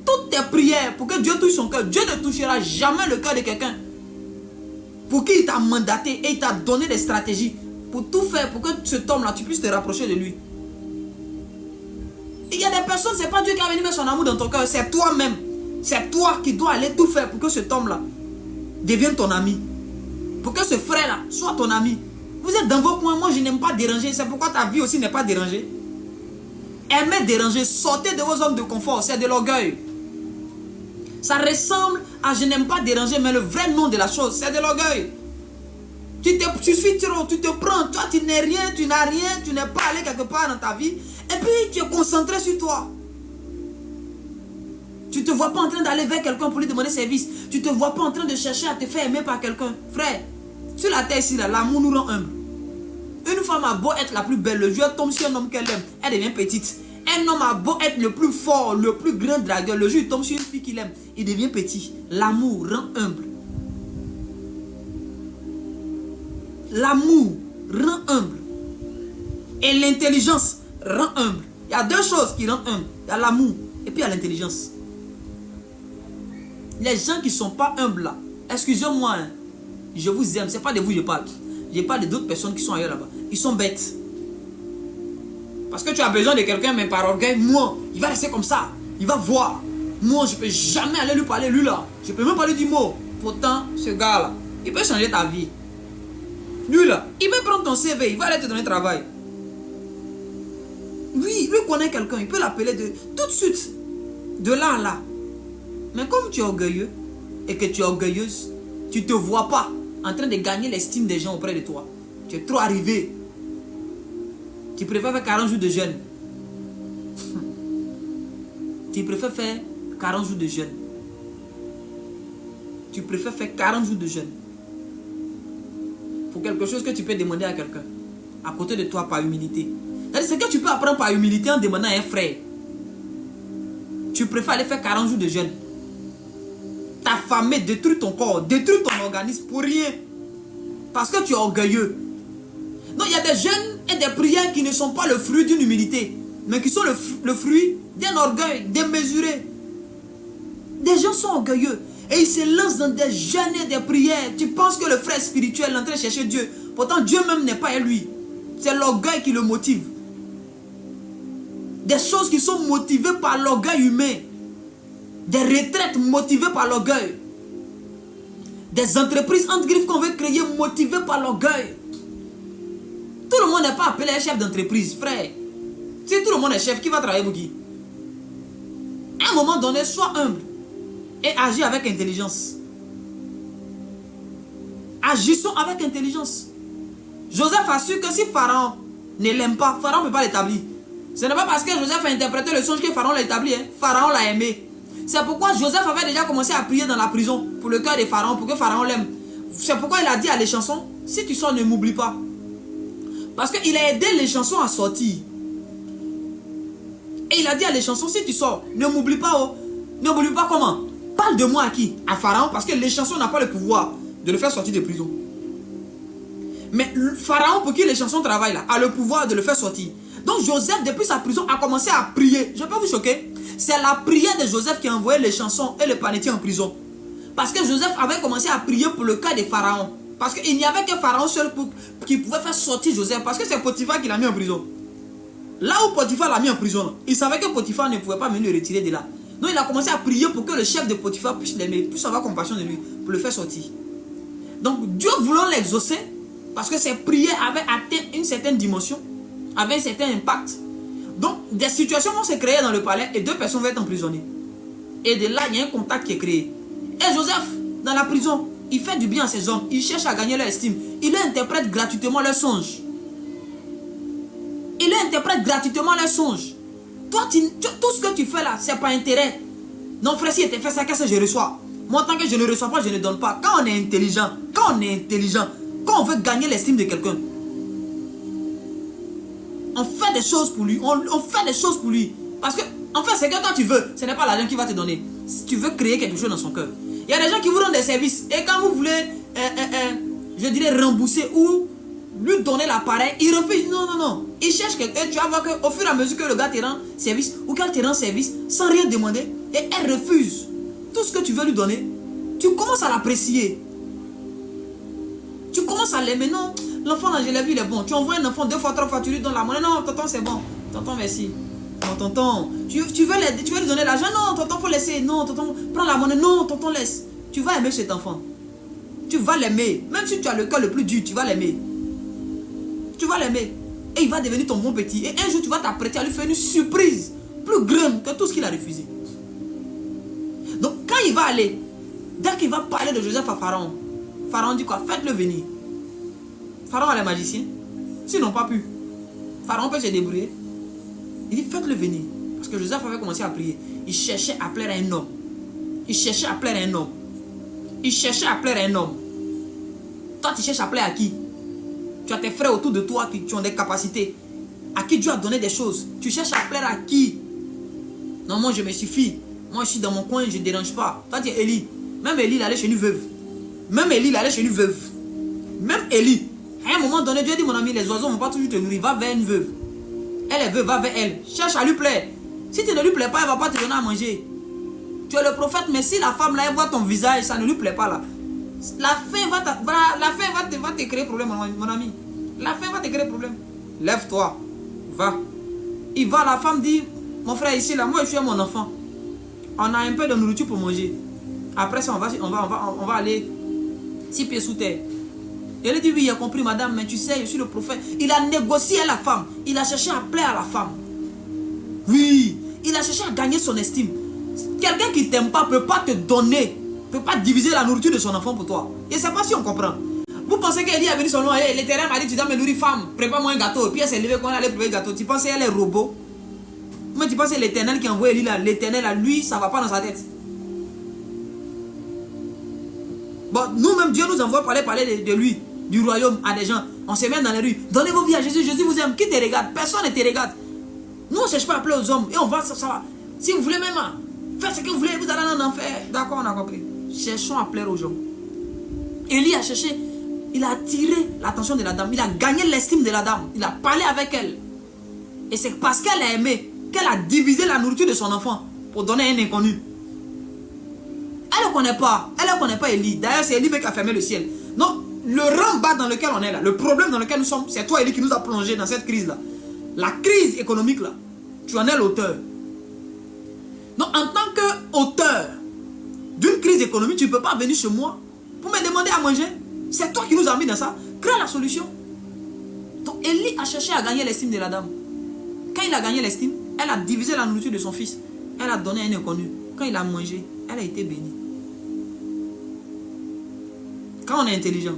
Toutes tes prières pour que Dieu touche son cœur, Dieu ne touchera jamais le cœur de quelqu'un pour qui il t'a mandaté et il t'a donné des stratégies pour tout faire pour que cet homme-là, tu puisses te rapprocher de lui. Il y a des personnes, ce n'est pas Dieu qui a venu mettre son amour dans ton cœur, c'est toi-même. C'est toi qui dois aller tout faire pour que cet homme-là devienne ton ami. Pour que ce frère-là soit ton ami. Vous êtes dans vos coins, moi je n'aime pas déranger, c'est pourquoi ta vie aussi n'est pas dérangée. Aimez déranger, sortez de vos zones de confort, c'est de l'orgueil. Ça ressemble à je n'aime pas déranger, mais le vrai nom de la chose, c'est de l'orgueil. Tu suis trop, tu te prends, toi tu n'es rien, tu n'as rien, tu n'es pas allé quelque part dans ta vie. Et puis tu es concentré sur toi. Tu ne te vois pas en train d'aller vers quelqu'un pour lui demander service. Tu ne te vois pas en train de chercher à te faire aimer par quelqu'un. Frère, sur la terre ici, l'amour nous rend humble. Une femme a beau être la plus belle, le Dieu tombe sur un homme qu'elle aime, elle devient petite. Un homme a beau être le plus fort, le plus grand dragueur, le jour il tombe sur une fille qu'il aime, il devient petit. L'amour rend humble. L'amour rend humble. Et l'intelligence rend humble. Il y a deux choses qui rendent humble. Il y a l'amour et puis il y a l'intelligence. Les gens qui ne sont pas humbles là, excusez-moi, hein, je vous aime, ce n'est pas de vous que je parle. Je parle d'autres personnes qui sont ailleurs là-bas. Ils sont bêtes. Parce que tu as besoin de quelqu'un, mais par orgueil, moi, il va rester comme ça. Il va voir. Moi, je ne peux jamais aller lui parler, lui là. Je ne peux même pas lui dire mot. Pourtant, ce gars-là, il peut changer ta vie. Lui là, il peut prendre ton CV, il va aller te donner travail. Oui, lui connaît quelqu'un, il peut l'appeler tout de suite. De là à là. Mais comme tu es orgueilleux et que tu es orgueilleuse, tu ne te vois pas en train de gagner l'estime des gens auprès de toi. Tu es trop arrivé. Tu préfères faire 40 jours de jeûne. Tu préfères faire 40 jours de jeûne. Tu préfères faire 40 jours de jeûne. Pour quelque chose que tu peux demander à quelqu'un. À côté de toi par humilité. C'est ce que tu peux apprendre par humilité en demandant à un frère. Tu préfères aller faire 40 jours de jeûne. T'affamer, détruire ton corps, détruire ton organisme pour rien. Parce que tu es orgueilleux. Non, il y a des jeûnes et des prières qui ne sont pas le fruit d'une humilité, mais qui sont le fruit d'un orgueil démesuré. Des gens sont orgueilleux et ils se lancent dans des jeûnes et des prières. Tu penses que le frère spirituel est en train de chercher Dieu. Pourtant, Dieu même n'est pas à lui. C'est l'orgueil qui le motive. Des choses qui sont motivées par l'orgueil humain. Des retraites motivées par l'orgueil. Des entreprises entre griffes qu'on veut créer motivées par l'orgueil. Tout le monde n'est pas appelé chef d'entreprise, frère. Si tout le monde est chef, qui va travailler pour qui? À un moment donné, sois humble et agis avec intelligence. Agissons avec intelligence. Joseph a su que si Pharaon ne l'aime pas, Pharaon ne peut pas l'établir. Ce n'est pas parce que Joseph a interprété le songe que Pharaon l'a établi. Hein. Pharaon l'a aimé. C'est pourquoi Joseph avait déjà commencé à prier dans la prison pour le cœur de Pharaon, pour que Pharaon l'aime. C'est pourquoi il a dit à les chansons, si tu sors, ne m'oublie pas. Parce qu'il a aidé les chansons à sortir. Et il a dit à les chansons, si tu sors, ne m'oublie pas. Oh. Ne m'oublie pas comment? Parle de moi à qui? À Pharaon, parce que les chansons n'ont pas le pouvoir de le faire sortir de prison. Mais Pharaon, pour qui les chansons travaillent là, a le pouvoir de le faire sortir. Donc Joseph, depuis sa prison, a commencé à prier. Je peux vous choquer? C'est la prière de Joseph qui a envoyé les chansons et le panetier en prison. Parce que Joseph avait commencé à prier pour le cas de Pharaon. Parce qu'il n'y avait que Pharaon seul qui pouvait faire sortir Joseph. Parce que c'est Potiphar qui l'a mis en prison. Là où Potiphar l'a mis en prison, il savait que Potiphar ne pouvait pas venir le retirer de là. Donc il a commencé à prier pour que le chef de Potiphar puisse l'aimer, puisse avoir compassion de lui, pour le faire sortir. Donc Dieu voulant l'exaucer, parce que ses prières avaient atteint une certaine dimension, avaient un certain impact. Donc des situations vont se créer dans le palais et deux personnes vont être emprisonnées. Et de là, il y a un contact qui est créé. Et Joseph, dans la prison, il fait du bien à ses hommes, il cherche à gagner leur estime, il leur interprète gratuitement leurs songes. Il leur interprète gratuitement leurs songes. Toi, tout ce que tu fais là, c'est pas intérêt. Non, frère, si tu fais ça, qu'est-ce que je reçois? Moi, tant que je ne reçois pas, je ne donne pas. Quand on est intelligent, quand on veut gagner l'estime de quelqu'un, on fait des choses pour lui. On fait des choses pour lui. Parce que, en fait, c'est que toi tu veux, ce n'est pas l'argent qui va te donner. Si tu veux créer quelque chose dans son cœur. Il y a des gens qui vous donnent des services. Et quand vous voulez, je dirais, rembourser ou lui donner l'appareil, il refuse. Non, non, non. Il cherche quelqu'un. Tu vas voir qu'au fur et à mesure que le gars te rend service, ou qu'elle te rend service, sans rien demander, et elle refuse tout ce que tu veux lui donner, tu commences à l'apprécier. Tu commences à l'aimer. Non, l'enfant là, je l'ai vu, il est bon. Tu envoies un enfant 2 fois, 3 fois, tu lui donnes la monnaie. Non, tonton, c'est bon. Tonton, merci. Non, tonton, tu veux lui donner l'argent. Non, tonton, faut laisser. Non, tonton, prends la monnaie. Non, tonton, laisse. Tu vas aimer cet enfant. Tu vas l'aimer. Même si tu as le cœur le plus dur, tu vas l'aimer. Tu vas l'aimer. Et il va devenir ton bon petit. Et un jour, tu vas t'apprêter à lui faire une surprise plus grande que tout ce qu'il a refusé. Donc, quand il va aller, dès qu'il va parler de Joseph à Pharaon, Pharaon dit quoi? Faites-le venir. Pharaon a les magiciens. S'ils n'ont pas pu, Pharaon peut se débrouiller. Il dit faites-le venir. Parce que Joseph avait commencé à prier. Il cherchait à plaire à un homme. Il cherchait à plaire à un homme. Il cherchait à plaire à un homme. Toi, tu cherches à plaire à qui? Tu as tes frères autour de toi qui ont des capacités. À qui Dieu a donné des choses. Tu cherches à plaire à qui? Non, moi je me suffis. Moi je suis dans mon coin, je ne dérange pas. Toi tu es Élie. Même Élie, il allait chez une veuve. Même Élie, il allait chez une veuve. Même Élie. À un moment donné, Dieu dit mon ami, les oiseaux ne vont pas toujours te nourrir. Va vers une veuve. Elle est veuve, va vers elle. Cherche à lui plaire. Si tu ne lui plais pas, elle ne va pas te donner à manger. Tu es le prophète, mais si la femme là, elle voit ton visage, ça ne lui plaît pas là. La fin va te créer problème, mon ami. La fin va te créer problème. Lève-toi. Va. Il va, la femme dit, mon frère ici là, moi je suis mon enfant. On a un peu de nourriture pour manger. Après ça, on va aller 6 pieds sous terre. Et elle dit, oui, il a compris madame, mais tu sais, je suis le prophète. Il a négocié avec la femme. Il a cherché à plaire à la femme. Oui, il a cherché à gagner son estime. Quelqu'un qui ne t'aime pas ne peut pas te donner, ne peut pas diviser la nourriture de son enfant pour toi. Et je ne sais pas si on comprend. Vous pensez qu'Élie est venu son nom, et l'Éternel m'a dit, tu dois me nourrir femme, prépare-moi un gâteau. Et puis elle s'est levée quand elle allait préparer le gâteau. Tu penses qu'elle est robot? Mais tu penses que l'Éternel qui a envoyé Élie là, l'Éternel à lui, ça ne va pas dans sa tête. Bon, nous-mêmes, Dieu nous envoie parler de lui, du royaume à des gens. On se met dans les rues. Donnez vos vies à Jésus. Jésus vous aime. Qui te regarde? Personne ne te regarde. Nous, on ne cherche pas à appeler aux hommes. Et on va, ça va. Si vous voulez même faire ce que vous voulez, vous allez en enfer. D'accord, on a compris. Cherchons à plaire aux gens. Élie a cherché. Il a attiré l'attention de la dame. Il a gagné l'estime de la dame. Il a parlé avec elle. Et c'est parce qu'elle a aimé qu'elle a divisé la nourriture de son enfant pour donner à un inconnu. Elle ne connaît pas. Elle ne connaît pas Élie. D'ailleurs, c'est Élie qui a fermé le ciel. Non, le rang bas dans lequel on est là, le problème dans lequel nous sommes, c'est toi, Élie, qui nous a plongé dans cette crise-là. La crise économique, là. Tu en es l'auteur. Donc, en tant qu'auteur d'une crise économique, tu ne peux pas venir chez moi pour me demander à manger. C'est toi qui nous as mis dans ça. Crée la solution. Donc, Élie a cherché à gagner l'estime de la dame. Quand il a gagné l'estime, elle a divisé la nourriture de son fils. Elle a donné à un inconnu. Quand il a mangé, elle a été bénie. Quand on est intelligent,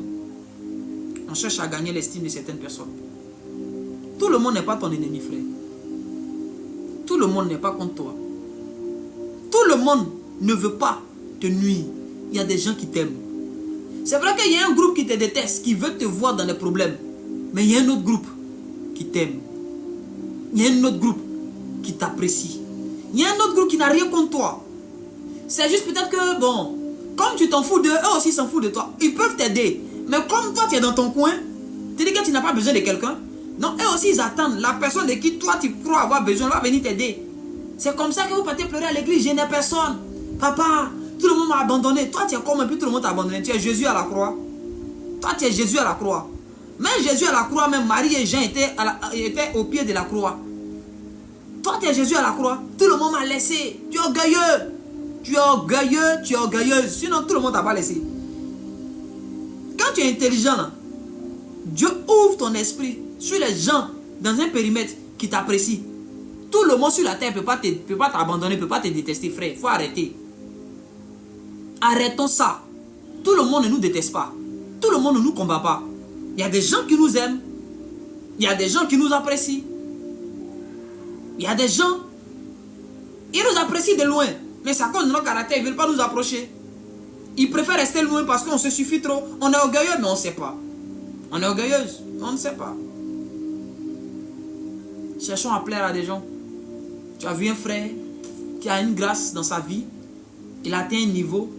on cherche à gagner l'estime de certaines personnes. Tout le monde n'est pas ton ennemi, frère. Tout le monde n'est pas contre toi. Tout le monde ne veut pas te nuire. Il y a des gens qui t'aiment. C'est vrai qu'il y a un groupe qui te déteste, qui veut te voir dans les problèmes. Mais il y a un autre groupe qui t'aime. Il y a un autre groupe qui t'apprécie. Il y a un autre groupe qui n'a rien contre toi. C'est juste peut-être que, bon, comme tu t'en fous d'eux, eux aussi s'en foutent de toi. Ils peuvent t'aider. Mais comme toi, tu es dans ton coin, tu dis que tu n'as pas besoin de quelqu'un. Non, eux aussi, ils attendent. La personne de qui toi, tu crois avoir besoin, va venir t'aider. C'est comme ça que vous partez pleurer à l'église. Je n'ai personne. Papa, tout le monde m'a abandonné. Toi, tu es comme un peu tout le monde t'a abandonné. Tu es Jésus à la croix. Toi, tu es Jésus à la croix. Même Jésus à la croix, même Marie et Jean étaient au pied de la croix. Toi, tu es Jésus à la croix. Tout le monde m'a laissé. Tu es orgueilleux. Tu es orgueilleux, tu es orgueilleuse. Sinon, tout le monde t'a pas laissé. Quand tu es intelligent, là, Dieu ouvre ton esprit sur les gens dans un périmètre qui t'apprécie. Tout le monde sur la terre ne peut pas t'abandonner, ne peut pas te détester, frère. Il faut arrêter. Arrêtons ça. Tout le monde ne nous déteste pas. Tout le monde ne nous combat pas. Il y a des gens qui nous aiment. Il y a des gens qui nous apprécient. Il y a des gens, ils nous apprécient de loin. Mais c'est à cause de notre caractère, ils ne veulent pas nous approcher. Ils préfèrent rester loin parce qu'on se suffit trop. On est orgueilleux, mais on ne sait pas. On est orgueilleuse, mais on ne sait pas. Cherchons à plaire à des gens. Tu as vu un frère qui a une grâce dans sa vie. Il a atteint un niveau.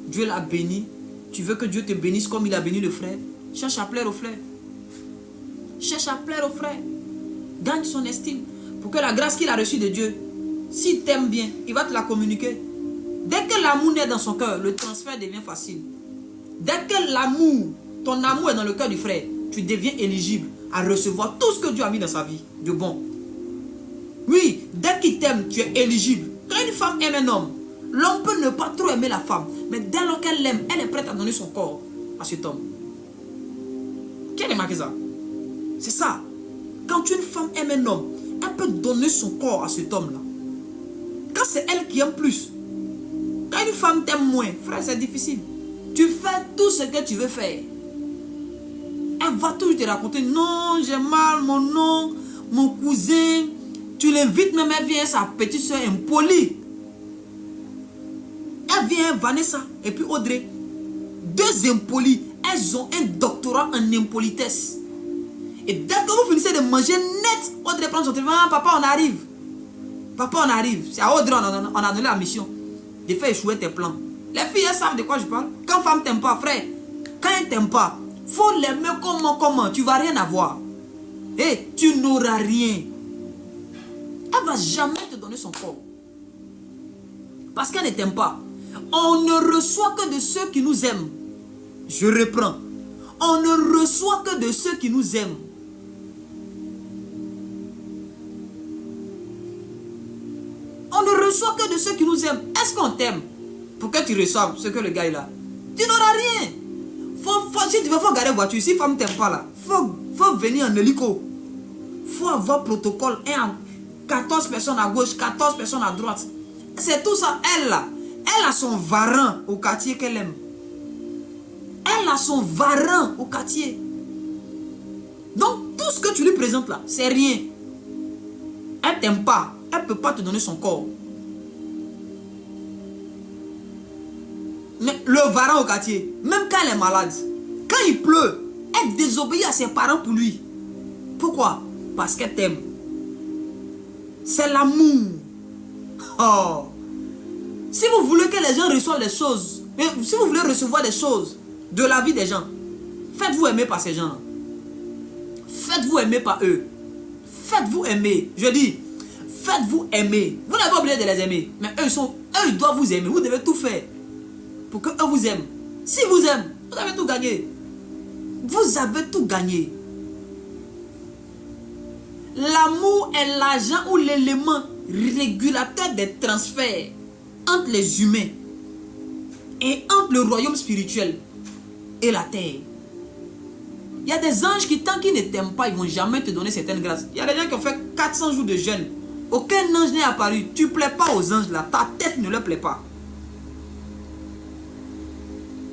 Dieu l'a béni. Tu veux que Dieu te bénisse comme il a béni le frère. Cherche à plaire au frère. Cherche à plaire au frère. Gagne son estime. Pour que la grâce qu'il a reçue de Dieu, s'il t'aime bien, il va te la communiquer. Dès que l'amour naît dans son cœur, le transfert devient facile. Dès que l'amour, ton amour est dans le cœur du frère, tu deviens éligible à recevoir tout ce que Dieu a mis dans sa vie de bon. Oui, dès qu'il t'aime, tu es éligible. Quand une femme aime un homme, l'homme peut ne pas trop aimer la femme, mais dès lors qu'elle l'aime, elle est prête à donner son corps à cet homme. Qui a remarqué ça? C'est ça. Quand une femme aime un homme, elle peut donner son corps à cet homme-là. Quand c'est elle qui aime plus, quand une femme t'aime moins, frère, c'est difficile. Tu fais tout ce que tu veux faire. Elle va toujours te raconter, non, j'ai mal, mon nom, mon cousin. Tu l'invites même, elle vient, sa petite soeur impolie. Elle vient, Vanessa, et puis Audrey. Deux impolies. Elles ont un doctorat en impolitesse. Et dès que vous finissez de manger net, Audrey prend son téléphone. Ah, papa, on arrive. Papa, on arrive. C'est à Audrey, on a donné la mission de faire échouer tes plans. Les filles, elles savent de quoi je parle. Quand femme t'aime pas, frère, quand elle t'aime pas, faut l'aimer comment, tu vas rien avoir. Et tu n'auras rien. Elle va jamais te donner son corps. Parce qu'elle ne t'aime pas. On ne reçoit que de ceux qui nous aiment. Je reprends. On ne reçoit que de ceux qui nous aiment. On ne reçoit que de ceux qui nous aiment. Est-ce qu'on t'aime pour que tu reçoives ce que le gars il a? Tu n'auras rien. Si tu veux, faut garder voiture. Si femme ne t'aime pas là, faut venir en hélico. Faut avoir protocole. 14 personnes à gauche, 14 personnes à droite. C'est tout ça. Elle là, elle a son varan au quartier qu'elle aime. Elle a son varan au quartier. Donc tout ce que tu lui présentes là, c'est rien. Elle t'aime pas. Elle ne peut pas te donner son corps. Mais le varan au quartier, même quand elle est malade, quand il pleut, elle désobéit à ses parents pour lui. Pourquoi? Parce qu'elle t'aime. C'est l'amour. Oh. Si vous voulez que les gens reçoivent des choses, si vous voulez recevoir des choses de la vie des gens, faites-vous aimer par ces gens-là. Faites-vous aimer par eux. Faites-vous aimer. Je dis, faites-vous aimer. Vous n'avez pas oublié de les aimer. Mais eux, ils doivent vous aimer. Vous devez tout faire pour qu'eux vous aiment. S'ils vous aiment, vous avez tout gagné. Vous avez tout gagné. L'amour est l'agent ou l'élément régulateur des transferts entre les humains et entre le royaume spirituel et la terre. Il Il y a des anges qui, tant qu'ils ne t'aiment pas, ils ne vont jamais te donner certaines grâces. Il y a des gens qui ont fait 400 jours de jeûne. Aucun ange n'est apparu. Tu ne plais pas aux anges là. Ta tête ne leur plaît pas.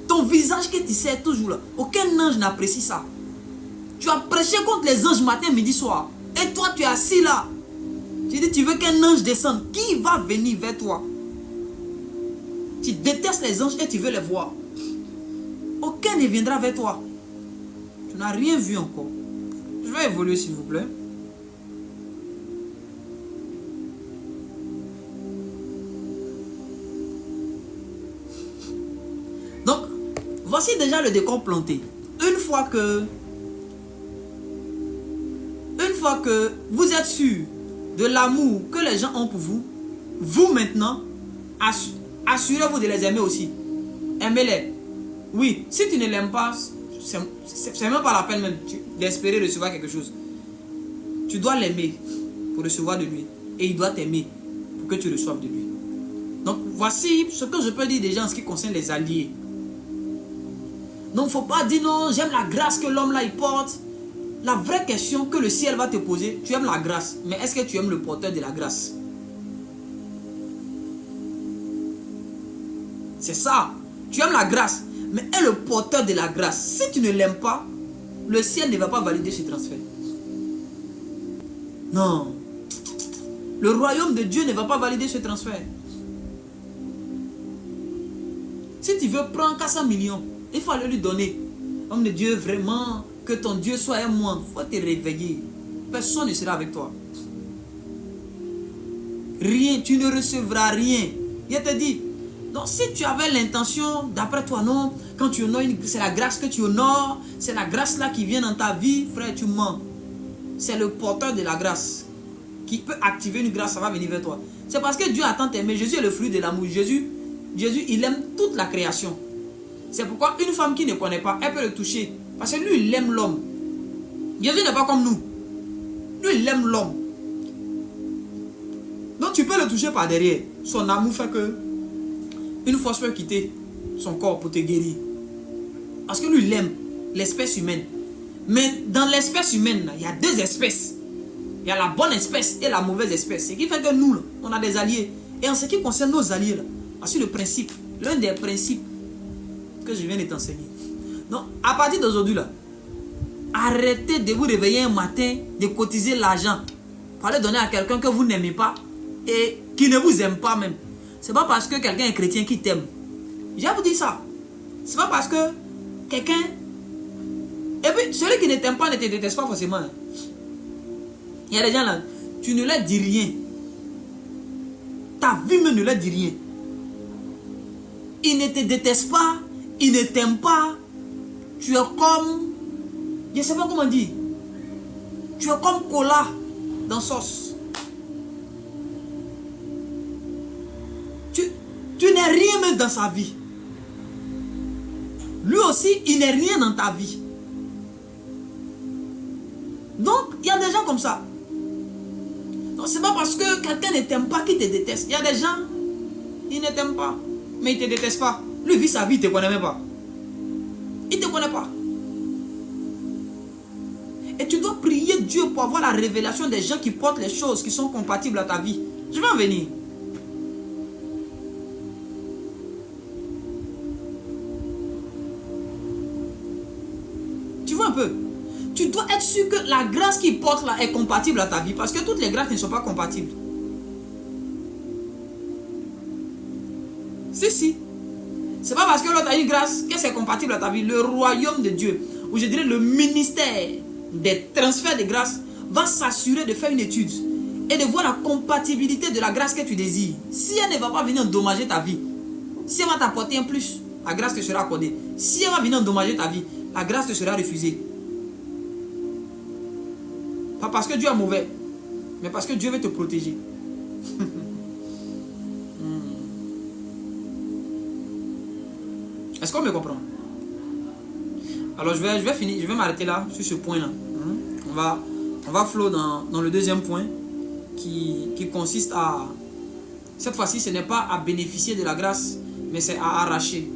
Ton visage que tu sais toujours là. Aucun ange n'apprécie ça. Tu as prêché contre les anges matin, midi, soir. Et toi, tu es assis là. Tu dis, tu veux qu'un ange descende. Qui va venir vers toi? Tu détestes les anges et tu veux les voir. Aucun ne viendra vers toi. Tu n'as rien vu encore. Je vais évoluer s'il vous plaît. Donc, voici déjà le décor planté. Une fois que vous êtes sûr de l'amour que les gens ont pour vous, vous maintenant, assurez-vous de les aimer aussi. Aimez-les. Oui, si tu ne l'aimes pas, c'est même pas la peine même d'espérer recevoir quelque chose. Tu dois l'aimer pour recevoir de lui. Et il doit t'aimer pour que tu reçoives de lui. Donc voici ce que je peux dire déjà en ce qui concerne les alliés. Donc il ne faut pas dire non, j'aime la grâce que l'homme là il porte. La vraie question que le ciel va te poser, tu aimes la grâce, mais est-ce que tu aimes le porteur de la grâce? C'est ça. Tu aimes la grâce, mais est le porteur de la grâce. Si tu ne l'aimes pas, le ciel ne va pas valider ce transfert. Non. Le royaume de Dieu ne va pas valider ce transfert. Si tu veux prendre 400 millions, il faut aller lui donner. Homme de Dieu, vraiment, que ton Dieu soit un moi. Il faut te réveiller. Personne ne sera avec toi. Rien, tu ne recevras rien. Il te dit, donc si tu avais l'intention, d'après toi, non, quand tu honores, c'est la grâce que tu honores, c'est la grâce là qui vient dans ta vie, frère, tu mens. C'est le porteur de la grâce qui peut activer une grâce, ça va venir vers toi. C'est parce que Dieu a tant aimé. Jésus est le fruit de l'amour. Jésus, il aime toute la création. C'est pourquoi une femme qui ne connaît pas, elle peut le toucher. Parce que lui, il aime l'homme. Jésus n'est pas comme nous. Lui, il aime l'homme. Donc tu peux le toucher par derrière. Son amour fait que une force peut quitter son corps pour te guérir. Parce que lui, il aime l'espèce humaine. Mais dans l'espèce humaine, il y a deux espèces. Il y a la bonne espèce et la mauvaise espèce. Ce qui fait que nous, on a des alliés. Et en ce qui concerne nos alliés, voici le principe. L'un des principes que je viens de t'enseigner. Donc, à partir d'aujourd'hui, là, arrêtez de vous réveiller un matin, de cotiser l'argent pour aller donner à quelqu'un que vous n'aimez pas et qui ne vous aime pas même. C'est pas parce que quelqu'un est chrétien qui t'aime. J'ai vous dit ça. C'est pas parce que quelqu'un... Et puis, celui qui ne t'aime pas ne te déteste pas forcément. Il y a des gens là, tu ne leur dis rien. Ta vie même ne leur dit rien. Ils ne te détestent pas, ils ne t'aiment pas. Tu es comme... Je ne sais pas comment dire. Tu es comme cola dans sauce. Tu n'es rien même dans sa vie. Lui aussi, il n'est rien dans ta vie. Donc, il y a des gens comme ça. Donc, ce n'est pas parce que quelqu'un ne t'aime pas qu'il te déteste. Il y a des gens, ils ne t'aiment pas, mais ils ne te détestent pas. Lui vit sa vie, il ne te connaît même pas. Il ne te connaît pas. Et tu dois prier Dieu pour avoir la révélation des gens qui portent les choses qui sont compatibles à ta vie. Je vais en venir. Tu vois un peu? Tu dois être sûr que la grâce qu'il porte là est compatible à ta vie. Parce que toutes les grâces ne sont pas compatibles. Si. C'est pas parce que l'autre a une grâce que c'est compatible à ta vie. Le royaume de Dieu, ou je dirais le ministère des transferts de grâce, va s'assurer de faire une étude et de voir la compatibilité de la grâce que tu désires. Si elle ne va pas venir endommager ta vie, si elle va t'apporter un plus, la grâce te sera accordée. Si elle va venir endommager ta vie, la grâce te sera refusée. Pas parce que Dieu est mauvais, mais parce que Dieu veut te protéger. Est-ce qu'on me comprend? Alors je vais finir, je vais m'arrêter là sur ce point-là. On va flow dans le deuxième point qui consiste à... Cette fois-ci, ce n'est pas à bénéficier de la grâce, mais c'est à arracher.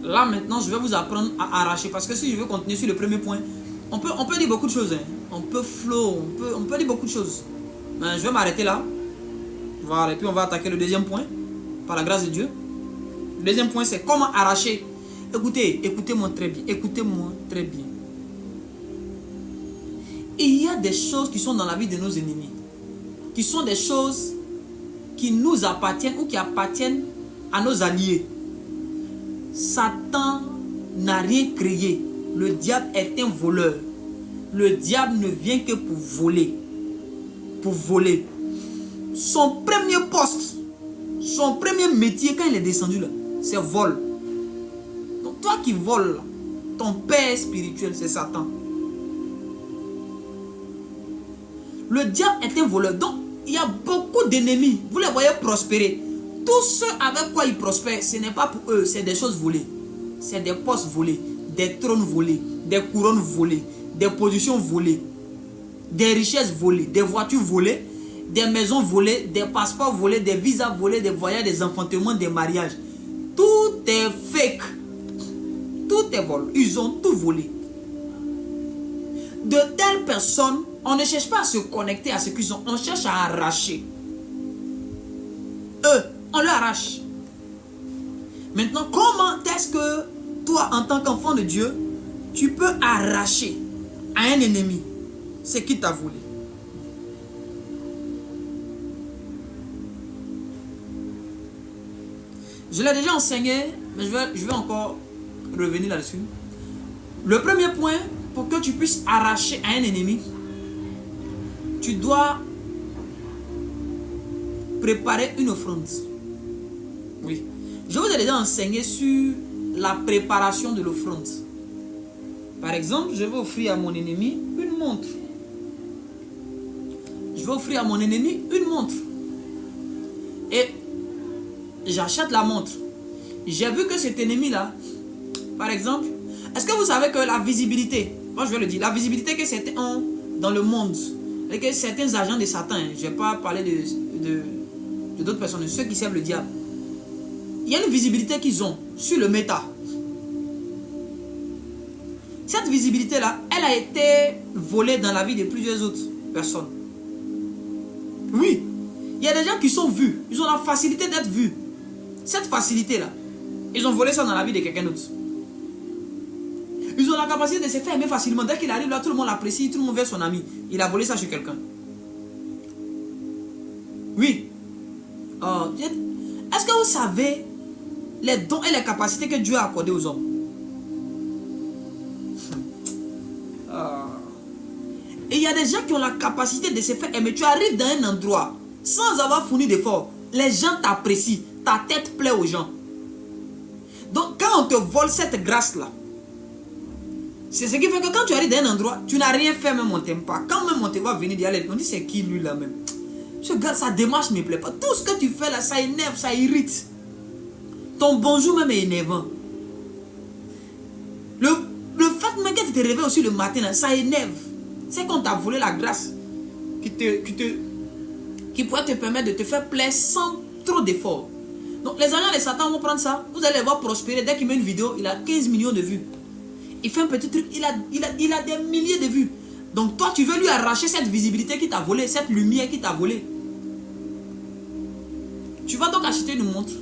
Là maintenant, je vais vous apprendre à arracher. Parce que si je veux continuer sur le premier point, on peut dire beaucoup de choses. Hein. On peut flow, on peut dire beaucoup de choses. Mais je vais m'arrêter là. Voilà, et puis on va attaquer le deuxième point. Par la grâce de Dieu. Le deuxième point, c'est comment arracher. Écoutez, écoutez-moi très bien. Écoutez-moi très bien. Il y a des choses qui sont dans la vie de nos ennemis. Qui sont des choses qui nous appartiennent ou qui appartiennent à nos alliés. Satan n'a rien créé. Le diable est un voleur. Le diable ne vient que pour voler. Pour voler. Son premier poste, son premier métier quand il est descendu là, c'est vol. Donc toi qui voles, ton père spirituel c'est Satan. Le diable est un voleur. Donc il y a beaucoup d'ennemis. Vous les voyez prospérer. Tous ceux avec quoi ils prospèrent, ce n'est pas pour eux, c'est des choses volées. C'est des postes volés, des trônes volés, des couronnes volées, des positions volées, des richesses volées, des voitures volées, des maisons volées, des passeports volés, des visas volés, des voyages, des enfantements, des mariages. Tout est fake. Tout est vol. Ils ont tout volé. De telles personnes, on ne cherche pas à se connecter à ce qu'ils ont, on cherche à arracher. Eux, on leur arrache. Maintenant, comment est-ce que toi, en tant qu'enfant de Dieu, tu peux arracher à un ennemi ce qui t'a volé? Je l'ai déjà enseigné, mais je vais encore revenir là-dessus. Le premier point, pour que tu puisses arracher à un ennemi, tu dois préparer une offrande. Oui. Je vous ai déjà enseigné sur la préparation de l'offrande. Par exemple, je vais offrir à mon ennemi une montre. Je vais offrir à mon ennemi une montre. Et j'achète la montre. J'ai vu que cet ennemi-là, par exemple, est-ce que vous savez que la visibilité, moi je vais le dire, la visibilité que certains ont dans le monde, et que certains agents de Satan, je ne vais pas parler de d'autres personnes, de ceux qui servent le diable, il y a une visibilité qu'ils ont sur le méta. Cette visibilité-là, elle a été volée dans la vie de plusieurs autres personnes. Oui, il y a des gens qui sont vus, ils ont la facilité d'être vus. Cette facilité-là, ils ont volé ça dans la vie de quelqu'un d'autre. Ils ont la capacité de se faire aimer facilement. Dès qu'il arrive là, tout le monde l'apprécie, tout le monde veut son ami. Il a volé ça chez quelqu'un. Oui. Est-ce que vous savez les dons et les capacités que Dieu a accordés aux hommes? Et il y a des gens qui ont la capacité de se faire aimer. Tu arrives dans un endroit sans avoir fourni d'efforts. Les gens t'apprécient. Ta tête plaît aux gens. Donc quand on te vole cette grâce-là, c'est ce qui fait que quand tu arrives dans un endroit, tu n'as rien fait, même on ne t'aime pas. Quand même on te va venir dire, on dit c'est qui lui là même? Ce gars, sa démarche ne me plaît pas. Tout ce que tu fais là, ça énerve, ça irrite. Ton bonjour même est énervant. Le fait même que tu te réveilles aussi le matin, là, ça énerve. C'est qu'on t'a volé la grâce qui pourrait te permettre de te faire plaisir sans trop d'efforts. Donc les agents de Satan vont prendre ça. Vous allez les voir prospérer. Dès qu'il met une vidéo, il a 15 millions de vues. Il fait un petit truc, il a des milliers de vues. Donc toi, tu veux lui arracher cette visibilité qui t'a volé, cette lumière qui t'a volé. Tu vas donc acheter une montre.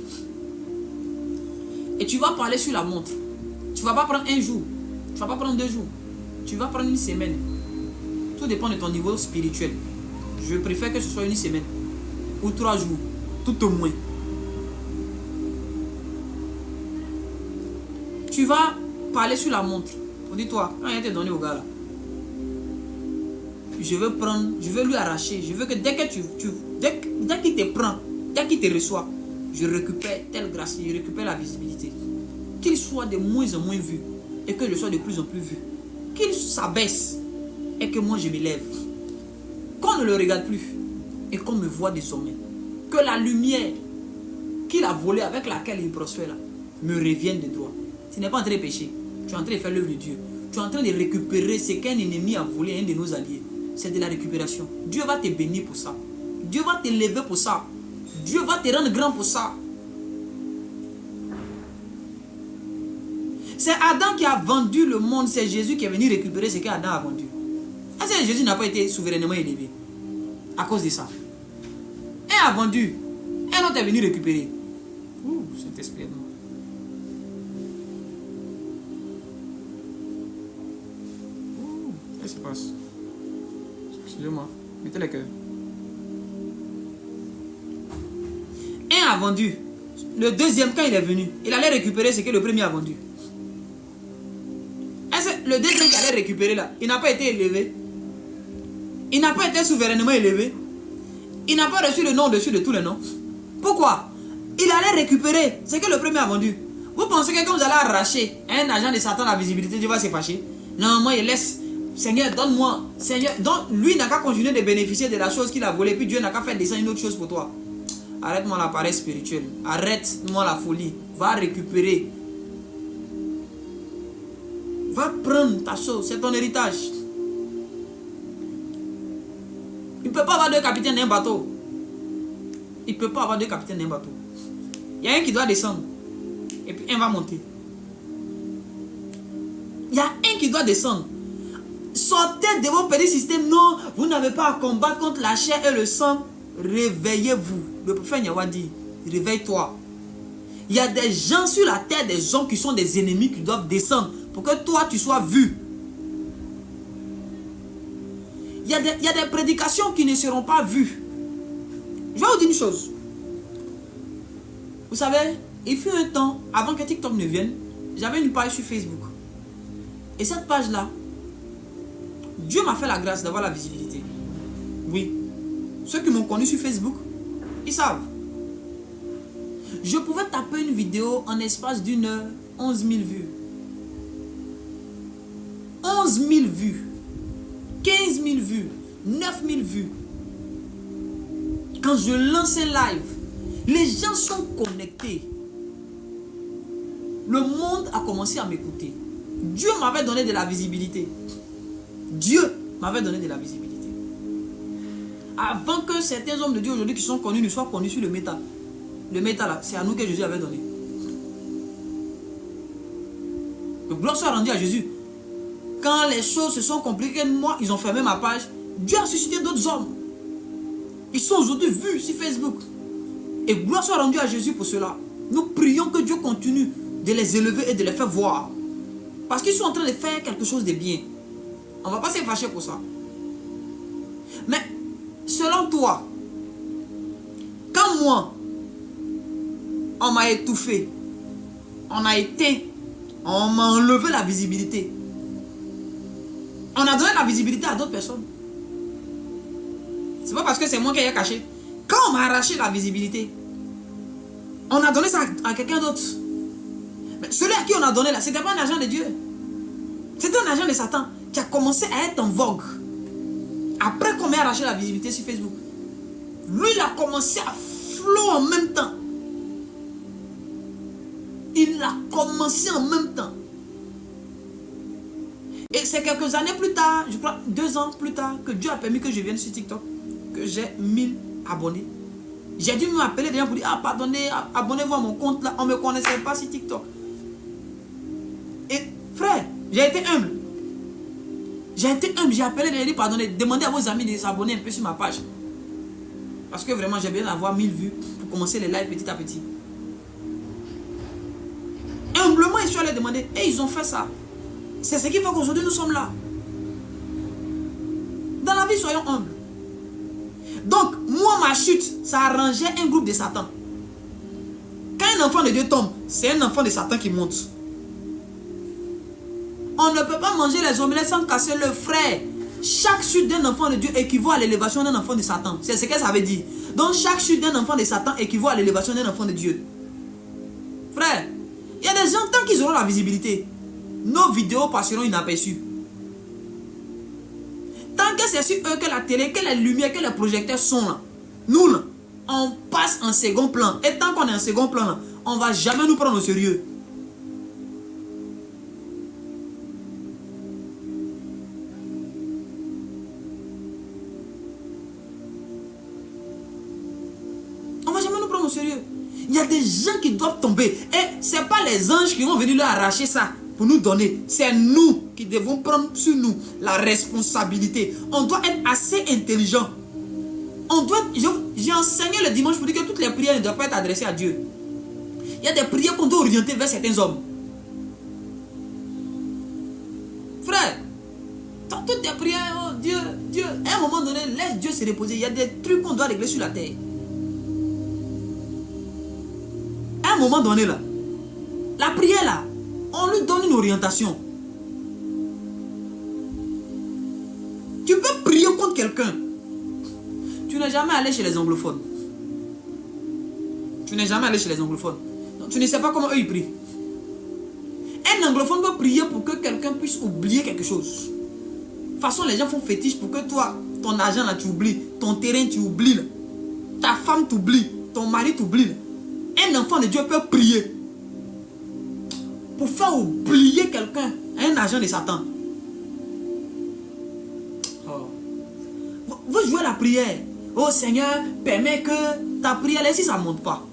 Et tu vas parler sur la montre. Tu ne vas pas prendre un jour. Tu ne vas pas prendre 2 jours. Tu vas prendre une semaine. Tout dépend de ton niveau spirituel. Je préfère que ce soit une semaine. Ou 3 jours. Tout au moins. Tu vas parler sur la montre. On dit toi, quand il a été donné au gars là, je veux lui arracher. Je veux que dès qu'il te prend, dès qu'il te reçoit, je récupère telle grâce, je récupère la visibilité. Qu'il soit de moins en moins vu et que je sois de plus en plus vu. Qu'il s'abaisse et que moi je m'élève. Qu'on ne le regarde plus et qu'on me voit désormais. Que la lumière qu'il a volée avec laquelle il prospère là, me revienne de droit. Tu n'es pas en train de pécher. Tu es en train de faire l'œuvre de Dieu. Tu es en train de récupérer ce qu'un ennemi a volé à un de nos alliés. C'est de la récupération. Dieu va te bénir pour ça. Dieu va te lever pour ça. Dieu va te rendre grand pour ça. C'est Adam qui a vendu le monde. C'est Jésus qui est venu récupérer ce qu'Adam a vendu. Est-ce que Jésus n'a pas été souverainement élevé à cause de ça? Un a vendu, un autre est venu récupérer. Ouh, Saint-Esprit est mort. Ouh, qu'est-ce qui se passe? Excusez-moi, mettez les cœurs. Un a vendu. Le deuxième, quand il est venu, il allait récupérer ce que le premier a vendu. Le deuxième qui allait récupérer là, il n'a pas été élevé. Il n'a pas été souverainement élevé. Il n'a pas reçu le nom au-dessus de tous les noms. Pourquoi? Il allait récupérer ce que le premier a vendu. Vous pensez que quand vous allez arracher un agent de Satan la visibilité, Dieu va se fâcher? Non, moi il laisse. Seigneur, donne-moi. Seigneur, lui n'a qu'à continuer de bénéficier de la chose qu'il a volée. Puis Dieu n'a qu'à faire descendre une autre chose pour toi. Arrête-moi l'appareil spirituel. Arrête-moi la folie. Va récupérer. Va prendre ta chose. C'est ton héritage. Il ne peut pas avoir deux capitaines d'un bateau. Il ne peut pas avoir deux capitaines d'un bateau. Il y a un qui doit descendre. Et puis un va monter. Il y a un qui doit descendre. Sortez de vos petits systèmes. Non, vous n'avez pas à combattre contre la chair et le sang. Réveillez-vous. Le prophète Yahweh dit, réveille-toi. Il y a des gens sur la terre, des hommes qui sont des ennemis qui doivent descendre pour que toi tu sois vu. Il y a des prédications qui ne seront pas vues. Je vais vous dire une chose. Vous savez, il fut un temps, avant que TikTok ne vienne, j'avais une page sur Facebook. Et cette page-là, Dieu m'a fait la grâce d'avoir la visibilité. Oui. Ceux qui m'ont connu sur Facebook, ils savent. Je pouvais taper une vidéo en espace d'une heure, 11 000 vues. 11 000 vues. 15 000 vues. 9 000 vues. Quand je lance un live, les gens sont connectés. Le monde a commencé à m'écouter. Dieu m'avait donné de la visibilité. Dieu m'avait donné de la visibilité. Avant que certains hommes de Dieu aujourd'hui qui sont connus ne soient connus sur le méta. Le méta là, c'est à nous que Jésus avait donné. Le gloire soit rendu à Jésus. Quand les choses se sont compliquées, moi, ils ont fermé ma page. Dieu a suscité d'autres hommes. Ils sont aujourd'hui vus sur Facebook. Et gloire soit rendue à Jésus pour cela. Nous prions que Dieu continue de les élever et de les faire voir. Parce qu'ils sont en train de faire quelque chose de bien. On ne va pas se fâcher pour ça. Mais, selon toi, quand moi, on m'a étouffé, on a éteint, on m'a enlevé la visibilité, on a donné la visibilité à d'autres personnes. C'est pas parce que c'est moi qui ai caché. Quand on m'a arraché la visibilité, on a donné ça à quelqu'un d'autre. Mais celui à qui on a donné là, c'était pas un agent de Dieu. C'était un agent de Satan qui a commencé à être en vogue. Après qu'on m'ait arraché la visibilité sur Facebook, lui il a commencé à flot en même temps. Il a commencé en même temps. Et c'est quelques années plus tard, je crois 2 ans plus tard, que Dieu a permis que je vienne sur TikTok, que j'ai 1000 abonnés. J'ai dû m'appeler des gens pour dire, ah pardonnez, abonnez-vous à mon compte là, on ne me connaissait pas sur TikTok. Et frère, j'ai été humble. J'ai été humble, j'ai appelé les gens, pardonnez, demandez à vos amis de s'abonner un peu sur ma page. Parce que vraiment, j'ai besoin d'avoir 1000 vues pour commencer les lives petit à petit. Humblement, je suis allé demander, et ils ont fait ça. C'est ce qui fait qu'aujourd'hui nous sommes là. Dans la vie, soyons humbles. Donc, moi, ma chute, ça arrangeait un groupe de Satan. Quand un enfant de Dieu tombe, c'est un enfant de Satan qui monte. On ne peut pas manger les omelettes sans casser le frère. Chaque chute d'un enfant de Dieu équivaut à l'élévation d'un enfant de Satan. C'est ce que ça veut dire. Donc, chaque chute d'un enfant de Satan équivaut à l'élévation d'un enfant de Dieu. Frère, il y a des gens, tant qu'ils auront la visibilité, nos vidéos passeront inaperçues. Tant que c'est sur eux que la télé, que les lumières, que les projecteurs sont là, nous là, on passe en second plan. Et tant qu'on est en second plan là, on ne va jamais nous prendre au sérieux. On ne va jamais nous prendre au sérieux. Il y a des gens qui doivent tomber. Et ce n'est pas les anges qui vont venir leur arracher ça pour nous donner. C'est nous qui devons prendre sur nous la responsabilité. On doit être assez intelligent. J'ai enseigné le dimanche pour dire que toutes les prières ne doivent pas être adressées à Dieu. Il y a des prières qu'on doit orienter vers certains hommes. Frère, dans toutes tes prières, oh Dieu, à un moment donné, laisse Dieu se reposer. Il y a des trucs qu'on doit régler sur la terre. À un moment donné, là, la prière, là, on lui donne une orientation. Tu peux prier contre quelqu'un. Tu n'es jamais allé chez les anglophones. Tu n'es jamais allé chez les anglophones. Donc, tu ne sais pas comment eux ils prient. Un anglophone peut prier pour que quelqu'un puisse oublier quelque chose. De toute façon, les gens font fétiche pour que toi, ton argent là, tu oublies. Ton terrain, tu oublies. Là. Ta femme t'oublie. Ton mari t'oublie. Là. Un enfant de Dieu peut prier pour faire oublier quelqu'un, un agent de Satan. Oh. Vous jouez la prière. Oh Seigneur, permets que ta prière, et si ça ne monte pas?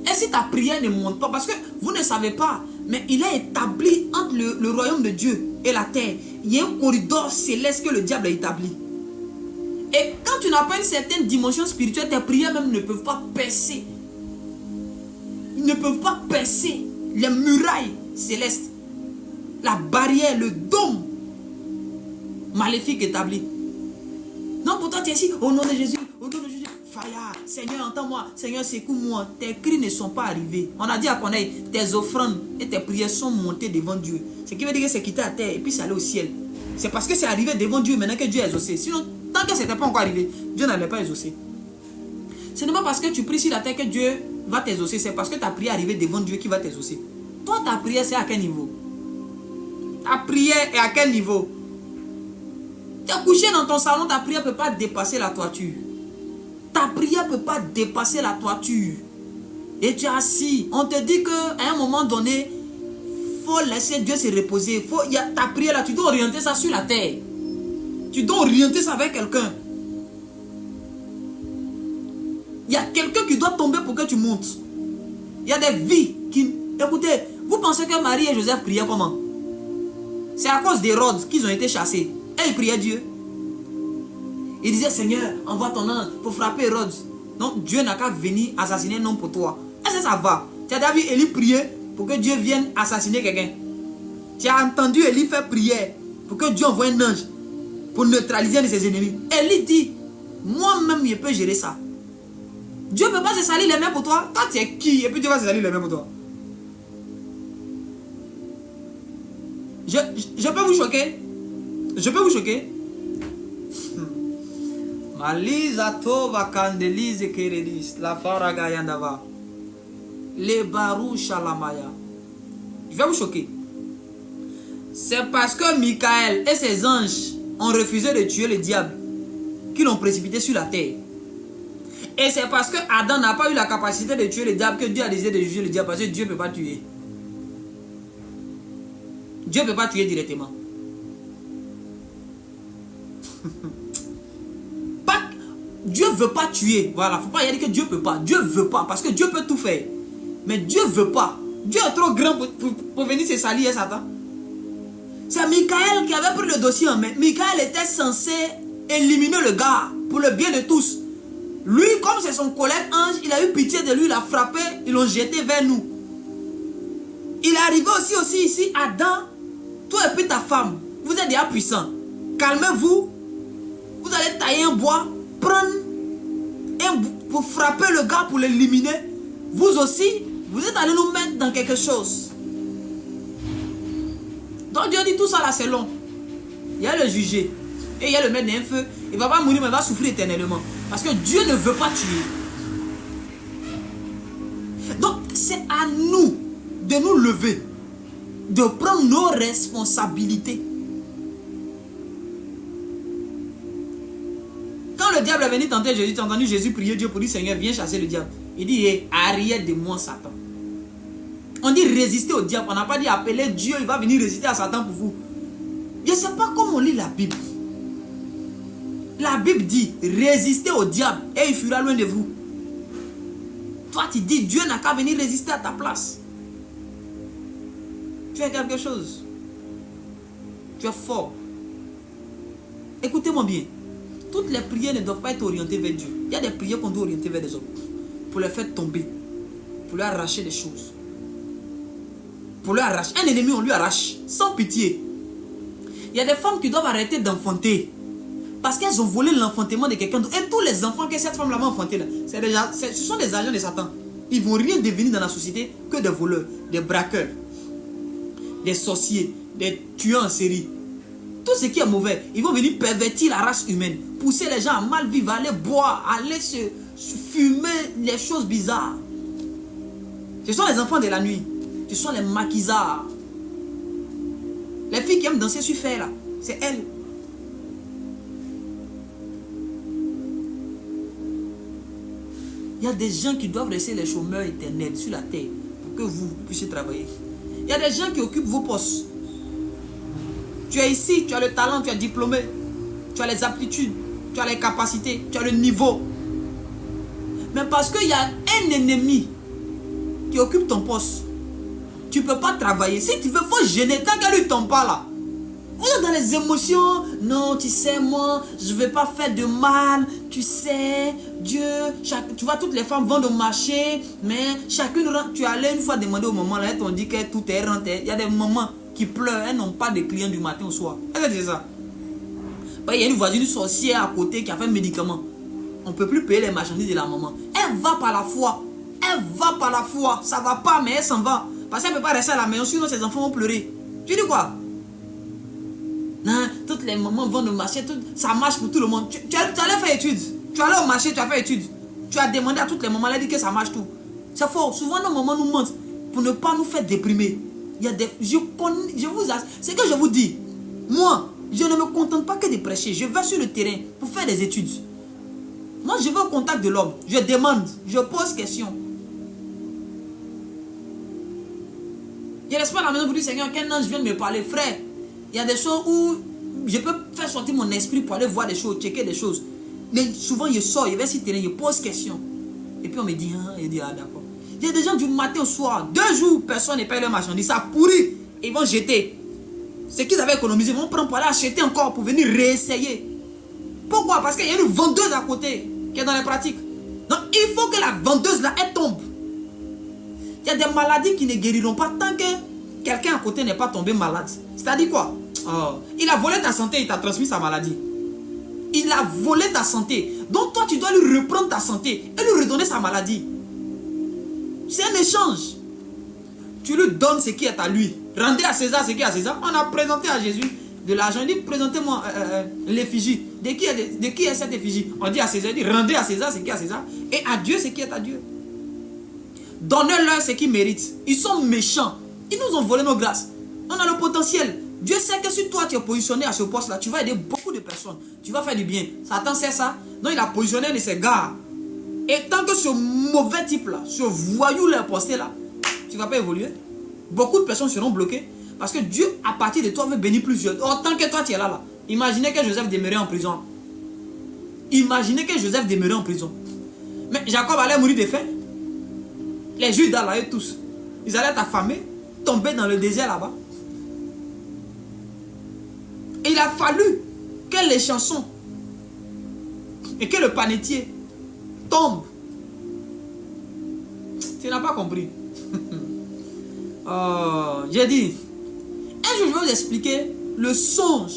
Et si ta prière ne monte pas? Parce que vous ne savez pas, mais il est établi entre le royaume de Dieu et la terre. Il y a un corridor céleste que le diable a établi. Et quand tu n'as pas une certaine dimension spirituelle, tes prières même ne peuvent pas percer. Ils ne peuvent pas percer les murailles célestes. La barrière, le dôme maléfique établi. Non, pour toi, tu es ici, au nom de Jésus, au nom de Jésus. Faya, Seigneur, entends-moi, Seigneur, secoue-moi. Tes cris ne sont pas arrivés. On a dit à Corneille, tes offrandes et tes prières sont montées devant Dieu. Ce qui veut dire que c'est quitté à terre et puis c'est allé au ciel. C'est parce que c'est arrivé devant Dieu maintenant que Dieu a exaucé. Sinon, tant que ce n'était pas encore arrivé, Dieu n'allait pas exaucer. Ce n'est pas parce que tu pries sur la terre que Dieu va t'exaucer. C'est parce que ta prière est arrivée devant Dieu qui va t'exaucer. Toi, ta prière, c'est à quel niveau? Ta prière est à quel niveau? Tu es couché dans ton salon, ta prière ne peut pas dépasser la toiture. Ta prière ne peut pas dépasser la toiture. Et tu es assis. On te dit qu'à un moment donné, il faut laisser Dieu se reposer. Ta prière là, tu dois orienter ça sur la terre. Tu dois orienter ça avec quelqu'un. Il y a quelqu'un qui doit tomber pour que tu montes. Il y a des vies qui... Écoutez, vous pensez que Marie et Joseph priaient comment? C'est à cause d'Hérode qu'ils ont été chassés. Et ils priaient Dieu. Ils disaient, Seigneur, envoie ton ange pour frapper Hérode. Donc Dieu n'a qu'à venir assassiner un homme pour toi. Est-ce que ça va? Tu as déjà vu Élie prier pour que Dieu vienne assassiner quelqu'un? Tu as entendu Élie faire prière pour que Dieu envoie un ange pour neutraliser un de ses ennemis? Élie dit, moi-même je peux gérer ça. Dieu ne peut pas se salir les mains pour toi. Toi tu es qui? Et puis Dieu va se salir les mains pour toi. Je peux vous choquer? Je peux vous choquer? Malisa tova kandelise keredis la faraga yandava le barou shalamaya. Je vais vous choquer. C'est parce que Michael et ses anges ont refusé de tuer le diable qu'ils l'ont précipité sur la terre. Et c'est parce que Adam n'a pas eu la capacité de tuer le diable que Dieu a décidé de juger le diable, parce que Dieu ne peut pas tuer. Dieu ne peut pas tuer directement. Dieu ne veut pas tuer. Voilà, il ne faut pas y dire que Dieu ne peut pas. Dieu ne veut pas, parce que Dieu peut tout faire. Mais Dieu ne veut pas. Dieu est trop grand pour venir se salir, Satan. C'est Michael qui avait pris le dossier en main. Michael était censé éliminer le gars pour le bien de tous. Lui, comme c'est son collègue ange, il a eu pitié de lui, il a frappé, ils l'ont jeté vers nous. Il est arrivé aussi ici, Adam, toi et puis ta femme, vous êtes déjà puissants. Calmez-vous, vous allez tailler un bois, prendre un bout pour frapper le gars, pour l'éliminer. Vous aussi, vous êtes allés nous mettre dans quelque chose. Donc Dieu dit tout ça là c'est long. Il y a le juger et il y a le mettre dans un feu. Il ne va pas mourir mais il va souffrir éternellement. Parce que Dieu ne veut pas tuer. Donc c'est à nous de nous lever, de prendre nos responsabilités. Quand le diable est venu tenter Jésus, tu as entendu Jésus prier Dieu pour dire Seigneur viens chasser le diable. Il dit arrière de moi Satan. On dit résister au diable. On n'a pas dit appeler Dieu, il va venir résister à Satan pour vous. Je ne sais pas comment on lit la Bible. La Bible dit résistez au diable et il fuira loin de vous. Toi tu dis Dieu n'a qu'à venir résister à ta place. Tu es quelque chose. Tu es fort. Écoutez-moi bien. Toutes les prières ne doivent pas être orientées vers Dieu. Il y a des prières qu'on doit orienter vers les hommes. Pour les faire tomber. Pour leur arracher des choses. Pour leur arracher. Un ennemi, on lui arrache. Sans pitié. Il y a des femmes qui doivent arrêter d'enfanter. Parce qu'elles ont volé l'enfantement de quelqu'un d'autre. Et tous les enfants que cette femme-là va enfanter, ce sont des agents de Satan. Ils ne vont rien devenir dans la société que des voleurs, des braqueurs, des sorciers, des tueurs en série. Tout ce qui est mauvais, ils vont venir pervertir la race humaine. Pousser les gens à mal vivre, à aller boire, à aller se fumer les choses bizarres. Ce sont les enfants de la nuit. Ce sont les maquisards. Les filles qui aiment danser sur fer là, c'est elles. Il y a des gens qui doivent rester les chômeurs éternels sur la terre pour que vous puissiez travailler. Il y a des gens qui occupent vos postes. Tu es ici, tu as le talent, tu es diplômé, tu as les aptitudes, tu as les capacités, tu as le niveau. Mais parce qu'il y a un ennemi qui occupe ton poste, tu ne peux pas travailler. Si tu veux, il faut gêner tant qu'elle ne tombe pas là. On est dans les émotions. Non, tu sais, moi, je ne vais pas faire de mal. Tu sais, Dieu, tu vois, toutes les femmes vont au marché, mais chacune rentre. Tu allais une fois demander au maman, là, elles t'ont dit que tout est rentré. Il y a des mamans qui pleurent, elles n'ont pas de clients du matin au soir. Est-ce que c'est ça? Il y a une voisine sorcière à côté qui a fait un médicament. On ne peut plus payer les marchandises de la maman. Elle va par la foi. Elle va par la foi. Ça ne va pas, mais elle s'en va. Parce qu'elle ne peut pas rester à la maison, sinon ses enfants vont pleurer. Tu dis quoi? Non, toutes les mamans vont au marché, ça marche pour tout le monde. Tu allais faire études. Tu allais au marché, tu as fait études. Tu as demandé à toutes les mamans, elle a dit que ça marche tout. C'est faux. Souvent, nos mamans nous mentent pour ne pas nous faire déprimer. Il y a des... C'est que je vous dis. Moi, je ne me contente pas que de prêcher. Je vais sur le terrain pour faire des études. Moi, je vais au contact de l'homme. Je demande. Je pose question. Je reste pas à la maison pour dire, Seigneur, qu'un ange vient de me parler. Frère, il y a des choses où je peux faire sortir mon esprit pour aller voir des choses, checker des choses. Mais souvent, je sors, je vais sur le terrain, je pose question. Et puis on me dit, ah d'accord. Il y a des gens du matin au soir, 2 jours, personne ne paye leur marchandise. Ça pourrit. Ils vont jeter. Ce qu'ils avaient économisé, ils vont prendre pour aller acheter encore, pour venir réessayer. Pourquoi? Parce qu'il y a une vendeuse à côté qui est dans les pratiques. Donc il faut que la vendeuse là, elle tombe. Il y a des maladies qui ne guériront pas tant que quelqu'un à côté n'est pas tombé malade. C'est-à-dire quoi? Il a volé ta santé, il t'a transmis sa maladie. Il a volé ta santé. Donc toi, tu dois lui reprendre ta santé et lui redonner sa maladie. C'est un échange. Tu lui donnes ce qui est à lui. Rendez à César ce qui est à César. On a présenté à Jésus de l'argent. Il dit, présentez-moi l'effigie. De qui est cette effigie? On dit à César, il dit, rendez à César ce qui est à César. Et à Dieu ce qui est à Dieu. Donnez-leur ce qu'ils méritent. Ils sont méchants. Ils nous ont volé nos grâces. On a le potentiel. Dieu sait que si toi tu es positionné à ce poste-là, tu vas aider beaucoup de personnes. Tu vas faire du bien. Satan sait ça. Donc il a positionné de ses gars. Et tant que ce mauvais type-là, ce voyou-là est posté là, tu ne vas pas évoluer. Beaucoup de personnes seront bloquées. Parce que Dieu, à partir de toi, veut bénir plusieurs. Or, tant que toi tu es là, imaginez que Joseph demeurait en prison. Imaginez que Joseph demeurait en prison. Mais Jacob allait mourir de faim. Les Juifs là, eux tous, ils allaient être affamés, tomber dans le désert là-bas. Et il a fallu que les chansons et que le panetier tombent. Tu n'as pas compris. J'ai dit, un jour je vais vous expliquer le songe.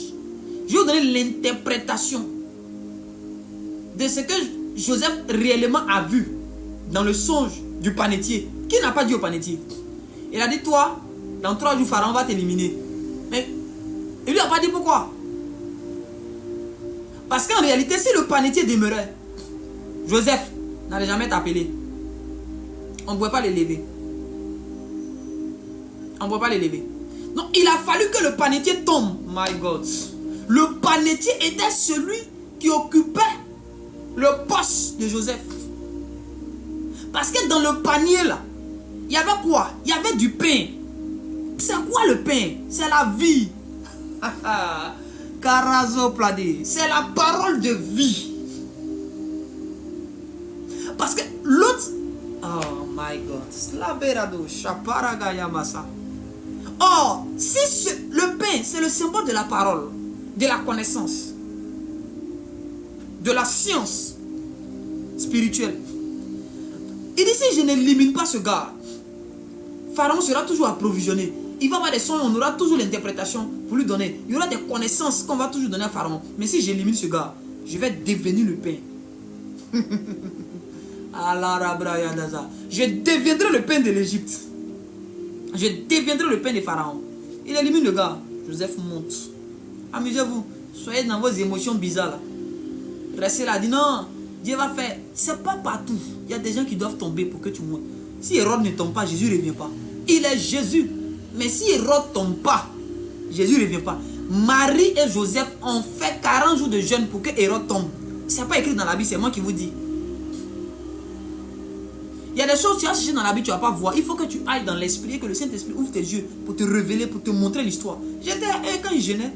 Je vais vous donner l'interprétation de ce que Joseph réellement a vu dans le songe du panetier. Qui n'a pas dit au panetier? Il a dit, toi, dans 3 jours, Pharaon va t'éliminer. Mais il lui a pas dit pourquoi. Parce qu'en réalité, si le panetier demeurait, Joseph n'allait jamais t'appeler. On ne pouvait pas l'élever. On ne pouvait pas l'élever. Donc il a fallu que le panetier tombe. My God. Le panetier était celui qui occupait le poste de Joseph. Parce que dans le panier là, il y avait quoi? Il y avait du pain. C'est quoi le pain? C'est la vie. Carazo Pladé. C'est la parole de vie. Parce que l'autre... Oh my God. Or, si le pain, c'est le symbole de la parole, de la connaissance, de la science spirituelle. Il dit, si je n'élimine pas ce gars, Pharaon sera toujours approvisionné. Il va avoir des sons, on aura toujours l'interprétation pour lui donner. Il y aura des connaissances qu'on va toujours donner à Pharaon. Mais si j'élimine ce gars, je vais devenir le pain. Je deviendrai le pain de l'Égypte. Je deviendrai le pain de Pharaon. Il élimine le gars. Joseph monte. Amusez-vous. Soyez dans vos émotions bizarres. Là. Restez là. Dit non. Dieu va faire. C'est pas partout. Il y a des gens qui doivent tomber pour que tu montes. Si Hérode ne tombe pas, Jésus ne revient pas. Il est Jésus. Mais si Hérode ne tombe pas, Jésus ne revient pas. Marie et Joseph ont fait 40 jours de jeûne pour que Hérode tombe. Ce n'est pas écrit dans la Bible, c'est moi qui vous dis. Il y a des choses que tu as cherché dans la Bible, tu ne vas pas voir. Il faut que tu ailles dans l'esprit et que le Saint-Esprit ouvre tes yeux pour te révéler, pour te montrer l'histoire. J'étais quand ils jeûnaient.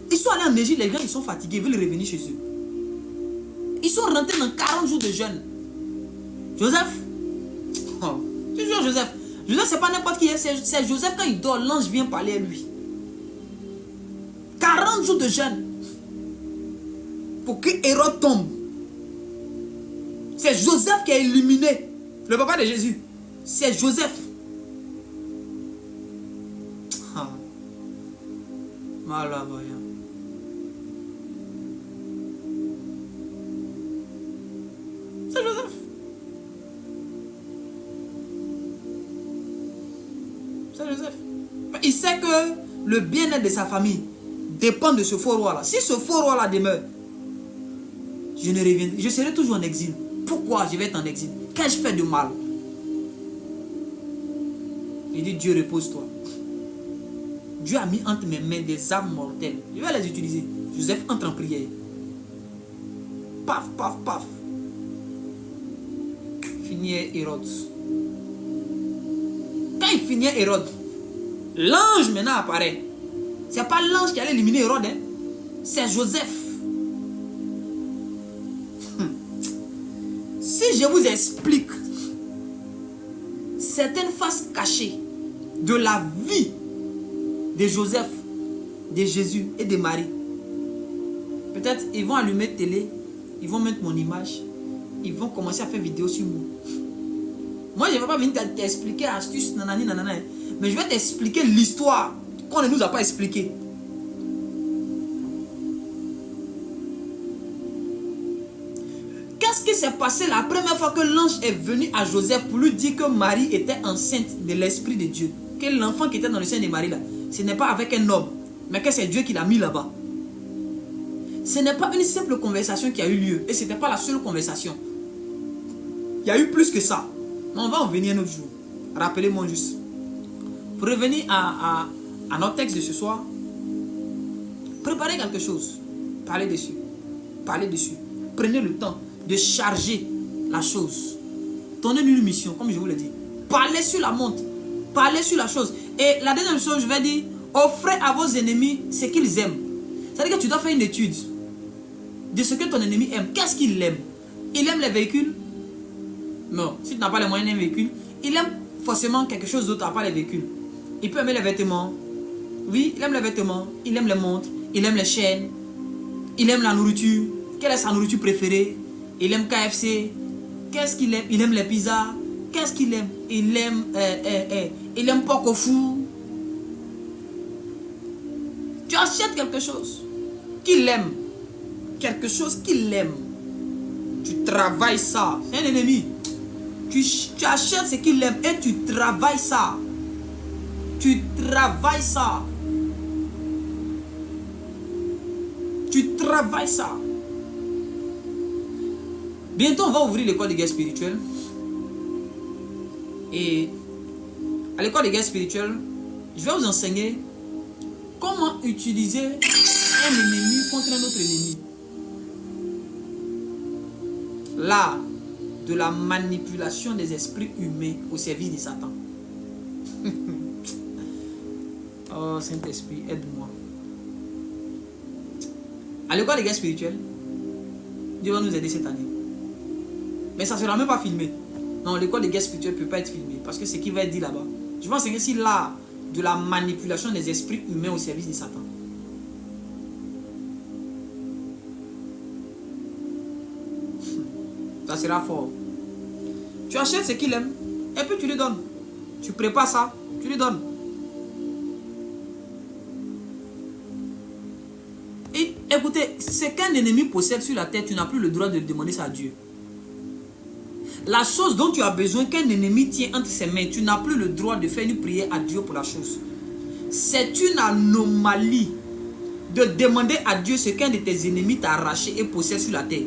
Ils sont allés en Égypte, les gens ils sont fatigués, ils veulent revenir chez eux. Ils sont rentrés dans 40 jours de jeûne. Joseph, oh, tu jures Joseph. Joseph, c'est pas n'importe qui, c'est Joseph, quand il dort, l'ange vient parler à lui. 40 jours de jeûne pour que Hérode tombe. C'est Joseph qui a éliminé le papa de Jésus. C'est Joseph. Malavoyant. C'est Joseph. C'est Joseph. Il sait que le bien-être de sa famille dépend de ce faux roi-là. Si ce faux roi-là demeure, je ne reviendrai. Je serai toujours en exil. Pourquoi je vais être en exil? Qu'ai-je fait de mal? Il dit, Dieu, repose-toi. Dieu a mis entre mes mains des armes mortelles. Je vais les utiliser. Joseph entre en prière. Paf, paf, paf. Finit Hérode. Quand il finit Hérode, l'ange maintenant apparaît. C'est pas l'ange qui allait éliminer Hérode, hein? C'est Joseph. Si je vous explique certaines faces cachées de la vie de Joseph, de Jésus et de Marie, peut-être ils vont allumer télé, ils vont mettre mon image, ils vont commencer à faire vidéo sur moi. Moi, je ne vais pas venir t'expliquer astuce, nanani, nanana, mais je vais t'expliquer l'histoire qu'on ne nous a pas expliquée. Qu'est-ce qui s'est passé la première fois que l'ange est venu à Joseph pour lui dire que Marie était enceinte de l'Esprit de Dieu? Que l'enfant qui était dans le sein de Marie là, ce n'est pas avec un homme, mais que c'est Dieu qui l'a mis là-bas. Ce n'est pas une simple conversation qui a eu lieu. Et ce n'était pas la seule conversation. Il y a eu plus que ça. Mais on va en venir un autre jour. Rappelez-moi juste. Pour revenir à notre texte de ce soir, préparez quelque chose. Parlez dessus. Parlez dessus. Prenez le temps de charger la chose. Donnez-lui une mission, comme je vous l'ai dit. Parlez sur la montre. Parlez sur la chose. Et la deuxième chose, je vais dire, offrez à vos ennemis ce qu'ils aiment. C'est-à-dire que tu dois faire une étude de ce que ton ennemi aime. Qu'est-ce qu'il aime? Il aime les véhicules? Non. Si tu n'as pas les moyens d'un véhicule, il aime forcément quelque chose d'autre à part les véhicules. Il peut aimer les vêtements. Oui, il aime les vêtements. Il aime les montres. Il aime les chaînes. Il aime la nourriture. Quelle est sa nourriture préférée? Il aime KFC. Qu'est-ce qu'il aime? Il aime les pizzas. Qu'est-ce qu'il aime? Il aime porc au four. Tu achètes quelque chose qu'il aime. Quelque chose qu'il aime. Tu travailles ça. C'est un ennemi. Tu achètes ce qu'il aime et tu travailles ça. Tu travailles ça. Tu travailles ça. Bientôt, on va ouvrir l'école de guerre spirituelle. Et à l'école de guerre spirituelle, je vais vous enseigner comment utiliser un ennemi contre un autre ennemi. L'art de la manipulation des esprits humains au service de Satan. Oh Saint-Esprit, aide-moi. À l'école de guerre spirituelle, Dieu va nous aider cette année. Mais ça ne sera même pas filmé. Non, l'école de guerre spirituelle ne peut pas être filmée. Parce que ce qui va être dit là-bas, je vais enseigner si l'art de la manipulation des esprits humains au service de Satan. Ça sera fort. Tu achètes ce qu'il aime et puis tu lui donnes. Tu prépares ça, tu lui donnes. Et écoutez, ce qu'un ennemi possède sur la terre, tu n'as plus le droit de demander ça à Dieu. La chose dont tu as besoin qu'un ennemi tient entre ses mains, tu n'as plus le droit de faire une prière à Dieu pour la chose. C'est une anomalie de demander à Dieu ce qu'un de tes ennemis t'a arraché et possède sur la terre.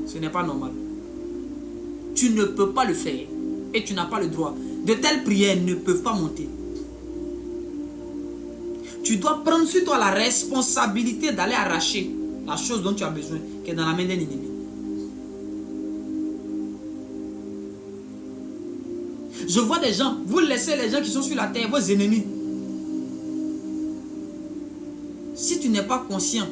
Ce n'est pas normal. Tu ne peux pas le faire et tu n'as pas le droit. De telles prières ne peuvent pas monter. Tu dois prendre sur toi la responsabilité d'aller arracher la chose dont tu as besoin, qui est dans la main d'un ennemi. Je vois des gens, vous laissez les gens qui sont sur la terre, vos ennemis. Si tu n'es pas conscient,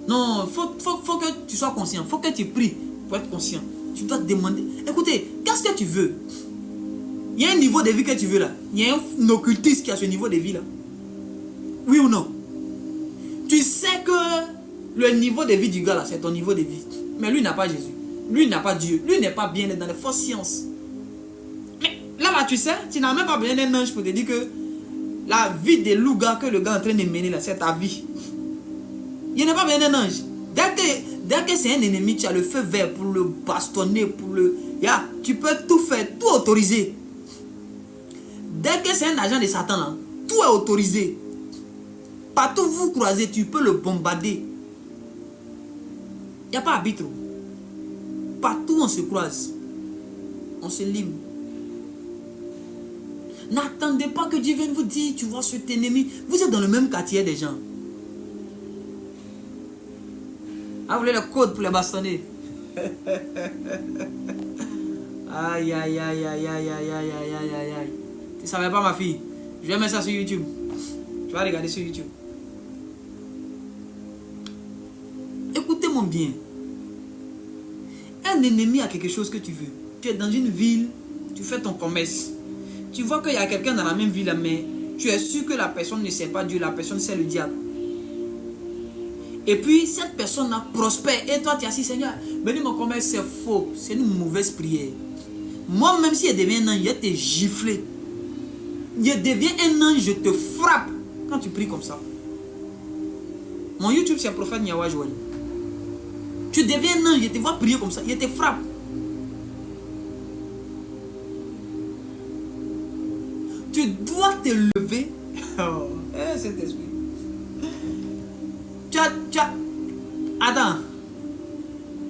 non, faut que tu sois conscient, faut que tu pries pour être conscient. Tu dois te demander, écoutez, qu'est-ce que tu veux? Il y a un niveau de vie que tu veux là. Il y a un occultiste qui a ce niveau de vie là. Oui ou non? Tu sais que le niveau de vie du gars là, c'est ton niveau de vie. Mais lui n'a pas Jésus. Lui n'a pas Dieu. Lui n'est pas bien dans les fausses sciences. Mais là, tu sais, tu n'as même pas besoin d'un ange pour te dire que la vie de loup-gars que le gars est en train de mener là, c'est ta vie. Il n'y a pas besoin d'un ange. Dès que c'est un ennemi, tu as le feu vert pour le bastonner, pour le... tu peux tout faire, tout autoriser. Dès que c'est un agent de Satan là, tout est autorisé. Partout où vous croisez, tu peux le bombarder. Il n'y a pas arbitre. Partout où on se croise, on se lime. N'attendez pas que Dieu vienne vous dire, tu vois cet ennemi. Vous êtes dans le même quartier des gens. Ah, vous voulez le code pour les bastonner? Aïe, aïe, aïe, aïe, aïe, aïe, aïe, aïe, aïe, aïe, aïe. Tu ne savais pas, ma fille? Je vais mettre ça sur YouTube. Tu vas regarder sur YouTube. Écoutez-moi bien. Un ennemi a quelque chose que tu veux. Tu es dans une ville, tu fais ton commerce. Tu vois qu'il y a quelqu'un dans la même ville, mais tu es sûr que la personne ne sait pas Dieu, la personne c'est le diable. Et puis cette personne-là prospère. Et toi tu es assis, Seigneur, bénis mon commerce, c'est faux. C'est une mauvaise prière. Moi-même si je deviens un ange, je te gifler. Je deviens un ange, je te frappe quand tu pries comme ça. Mon YouTube c'est Prophète Nyawa Joël. Tu deviens un ange, je te vois prier comme ça, je te frappe. Tu dois te lever. Oh, cet esprit. Attends.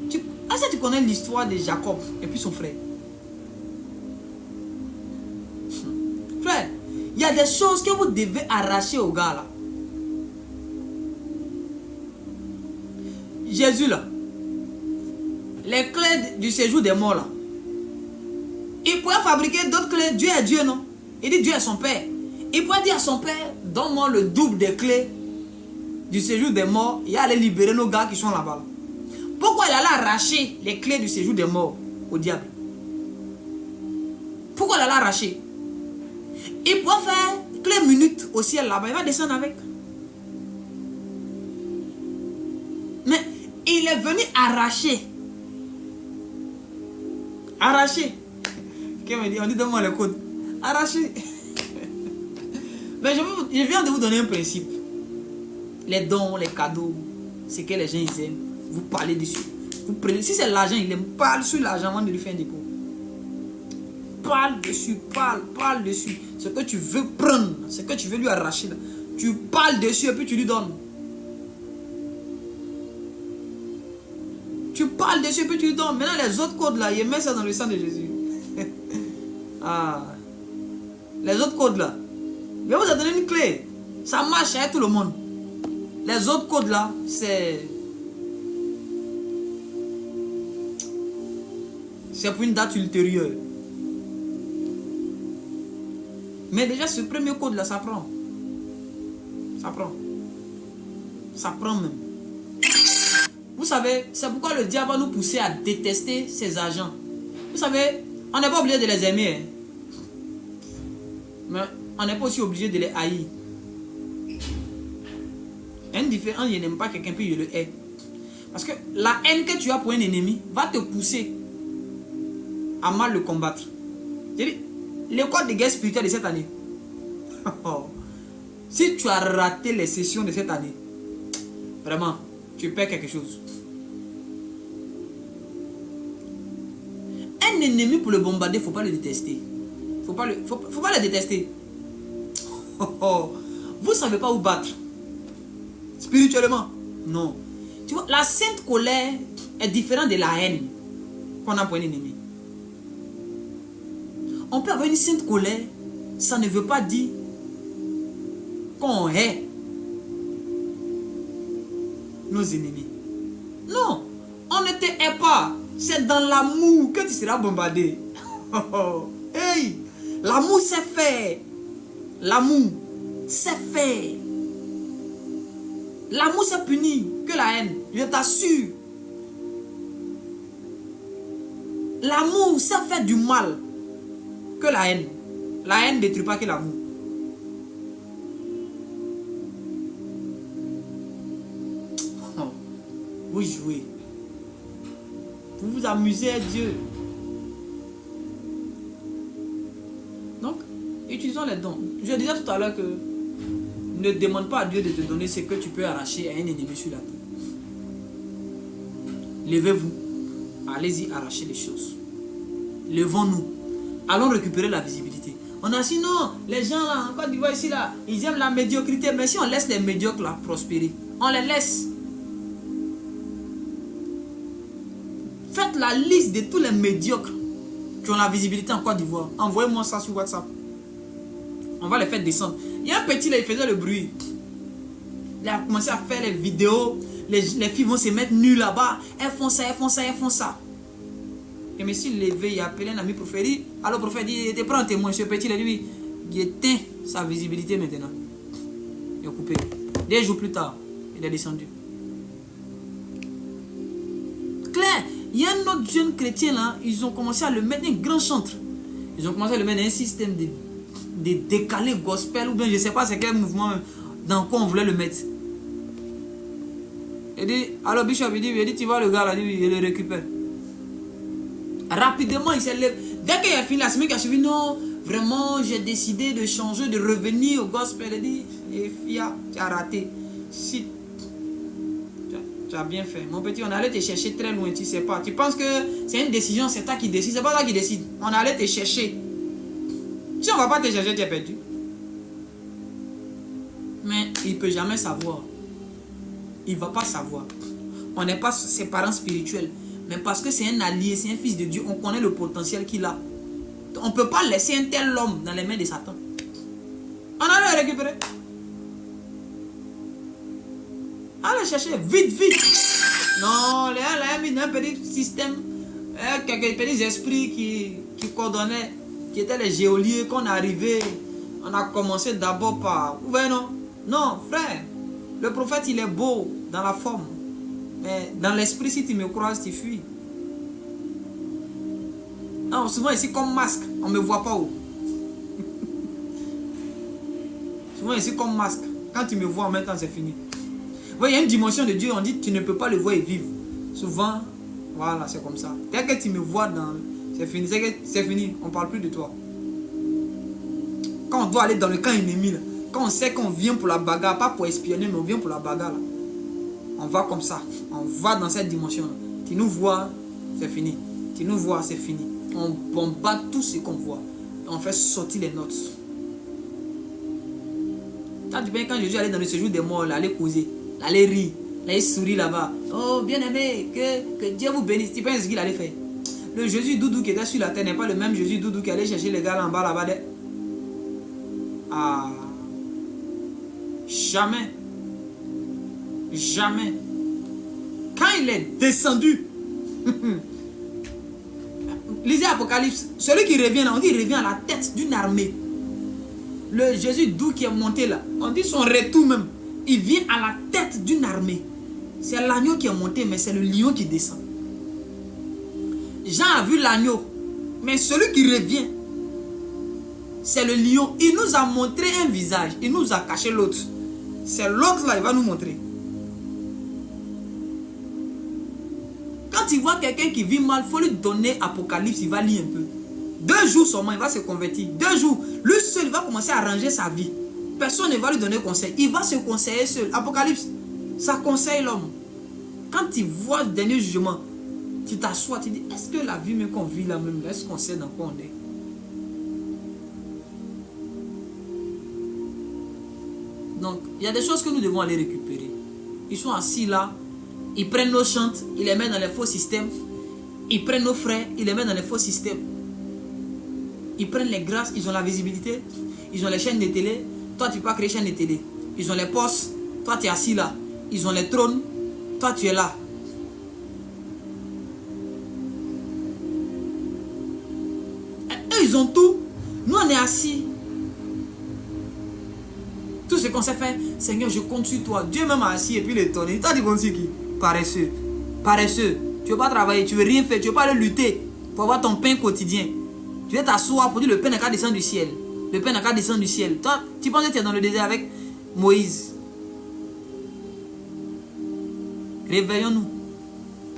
Est-ce que tu connais l'histoire de Jacob et puis son frère? Frère, il y a des choses que vous devez arracher au gars là. Jésus là. Les clés du séjour des morts là. Il pourrait fabriquer d'autres clés. Dieu est Dieu, non? Il dit Dieu est son père. Il pourrait dire à son père, donne-moi le double des clés du séjour des morts et aller libérer nos gars qui sont là-bas. Pourquoi il allait arracher les clés du séjour des morts au diable? Pourquoi il allait arracher? Il pourrait faire clé minute au ciel là-bas, il va descendre avec. Mais il est venu arracher. Arracher. Quelqu'un me dit, on dit donne-moi le code. Arracher. Mais je viens de vous donner un principe. Les dons, les cadeaux, ce que les gens ils aiment, vous parlez dessus. Vous prenez, si c'est l'argent, il aime, parle sur l'argent avant de lui faire un dépôt. Parle dessus, parle dessus. Ce que tu veux prendre, ce que tu veux lui arracher, là, tu parles dessus et puis tu lui donnes. Tu parles dessus et puis tu lui donnes. Maintenant les autres codes là, il met ça dans le sang de Jésus. Ah. Les autres codes là, je vais vous donner une clé. Ça marche avec tout le monde. Les autres codes là, c'est pour une date ultérieure. Mais déjà ce premier code là, ça prend. Ça prend. Ça prend même. Vous savez, c'est pourquoi le diable va nous pousser à détester ses agents. Vous savez, on n'est pas obligé de les aimer. Hein. Mais on n'est pas aussi obligé de les haïr. Il y a une différence, je n'aime pas quelqu'un puis je le hais. Parce que la haine que tu as pour un ennemi va te pousser à mal le combattre. L'école de guerre spirituelle de cette année, si tu as raté les sessions de cette année, vraiment, tu perds quelque chose. Un ennemi pour le bombarder, il ne faut pas le détester. Faut pas le détester. Vous ne savez pas où battre. Spirituellement, non. Tu vois, la sainte colère est différente de la haine qu'on a pour un ennemi. On peut avoir une sainte colère, ça ne veut pas dire qu'on hait nos ennemis. Non, on ne te hait pas. C'est dans l'amour que tu seras bombardé. Hey, l'amour c'est fait. L'amour c'est fait. L'amour c'est puni que la haine. Je t'assure. L'amour c'est fait du mal que la haine. La haine ne détruit pas que l'amour. Vous jouez. Vous vous amusez à Dieu. Donc, utilisons les dons. Je disais tout à l'heure que ne demande pas à Dieu de te donner ce que tu peux arracher à un ennemi sur la terre. Levez-vous. Allez-y arracher les choses. Levons-nous. Allons récupérer la visibilité. On a dit non, les gens là, en Côte d'Ivoire ici là, ils aiment la médiocrité. Mais si on laisse les médiocres là prospérer, on les laisse. Faites la liste de tous les médiocres qui ont la visibilité en Côte d'Ivoire. Envoyez-moi ça sur WhatsApp. On va les faire descendre. Il y a un petit là, il faisait le bruit. Il a commencé à faire les vidéos. Les filles vont se mettre nues là-bas. Elles font ça, elles font ça, elles font ça. Et monsieur levé, il a appelé un ami prophète. Alors le prophète dit, il te prend un témoin. Ce petit là, lui, il éteint sa visibilité maintenant. Il a coupé. 2 jours plus tard, il est descendu. Claire, il y a un autre jeune chrétien là, ils ont commencé à le mettre un grand chantre. Ils ont commencé à le mettre dans un système de décalé gospel, ou bien je ne sais pas c'est quel mouvement, dans quoi on voulait le mettre. Il dit, alors Bishop, il dit, tu vois le gars là, il le récupère. Rapidement, il s'élève. Dès qu'il a fini la semaine qui a suivi, non, vraiment, j'ai décidé de changer, de revenir au gospel. Il dit, Fia, tu as raté. Si tu as bien fait. Mon petit, on allait te chercher très loin, tu sais pas. Tu penses que c'est une décision, c'est toi qui décide. C'est pas toi qui décide. On allait te chercher. Si on ne va pas te chercher, tu es perdu. Mais il ne peut jamais savoir. Il ne va pas savoir. On n'est pas ses parents spirituels. Mais parce que c'est un allié, c'est un fils de Dieu, on connaît le potentiel qu'il a. On ne peut pas laisser un tel homme dans les mains de Satan. On allait le récupérer. Allez chercher, vite, vite. Non, les gens ont mis un petit système, quelques petits esprits qui coordonnaient, qui étaient les géoliers, qu'on est arrivé. On a commencé d'abord par... Vous voyez, non? Non, frère. Le prophète, il est beau dans la forme. Mais dans l'esprit, si tu me croises, tu fuis. Non, souvent ici comme masque, on ne me voit pas où. Souvent ici comme masque, quand tu me vois en même temps, c'est fini. Vous voyez, il y a une dimension de Dieu, on dit tu ne peux pas le voir et vivre. Souvent, voilà, c'est comme ça. Dès que tu me vois dans... C'est fini, c'est fini, on ne parle plus de toi. Quand on doit aller dans le camp ennemi, là, quand on sait qu'on vient pour la bagarre, pas pour espionner, mais on vient pour la bagarre, là. On va comme ça, on va dans cette dimension-là. Tu nous vois, c'est fini. Tu nous vois, c'est fini. On bombarde tout ce qu'on voit. On fait sortir les notes. Quand Jésus allait dans le séjour des morts, il allait causer, il allait rire, il allait sourire là-bas. Oh, bien-aimé, que Dieu vous bénisse. Tu penses ce qu'il allait faire? Le Jésus doudou qui était sur la terre n'est pas le même Jésus doudou qui allait chercher les gars là en bas là-bas. Ah, jamais. Jamais. Quand il est descendu, lisez Apocalypse, celui qui revient là, on dit il revient à la tête d'une armée. Le Jésus doux qui est monté là, on dit son retour même, il vient à la tête d'une armée. C'est l'agneau qui est monté, mais c'est le lion qui descend. Jean a vu l'agneau, mais celui qui revient, c'est le lion. Il nous a montré un visage. Il nous a caché l'autre. C'est l'autre là, il va nous montrer. Quand il voit quelqu'un qui vit mal, il faut lui donner Apocalypse, il va lire un peu. 2 jours seulement, il va se convertir. 2 jours, lui seul, il va commencer à arranger sa vie. Personne ne va lui donner conseil. Il va se conseiller seul. Apocalypse, ça conseille l'homme. Quand tu vois le dernier jugement, tu t'assois, tu dis, est-ce que la vie même qu'on vit là même, est-ce qu'on sait dans quoi on est? Donc, il y a des choses que nous devons aller récupérer. Ils sont assis là, ils prennent nos chantes, ils les mettent dans les faux systèmes. Ils prennent nos frères, ils les mettent dans les faux systèmes. Ils prennent les grâces, ils ont la visibilité, ils ont les chaînes de télé. Toi, tu peux pas créer chaîne de télé. Ils ont les postes, toi, tu es assis là. Ils ont les trônes, toi, tu es là. Et eux, ils ont tout. Nous, on est assis. Tout ce qu'on s'est fait, Seigneur, je compte sur toi. Dieu même assis et puis il est étonné. Toi, tu comptes sur qui? Paresseux. Paresseux. Tu ne veux pas travailler, tu ne veux rien faire, tu ne veux pas aller lutter pour avoir ton pain quotidien. Tu veux t'asseoir pour dire le pain n'a qu'à descendre du ciel. Le pain n'a qu'à descendre du ciel. Toi, tu penses que tu es dans le désert avec Moïse. Réveillons-nous.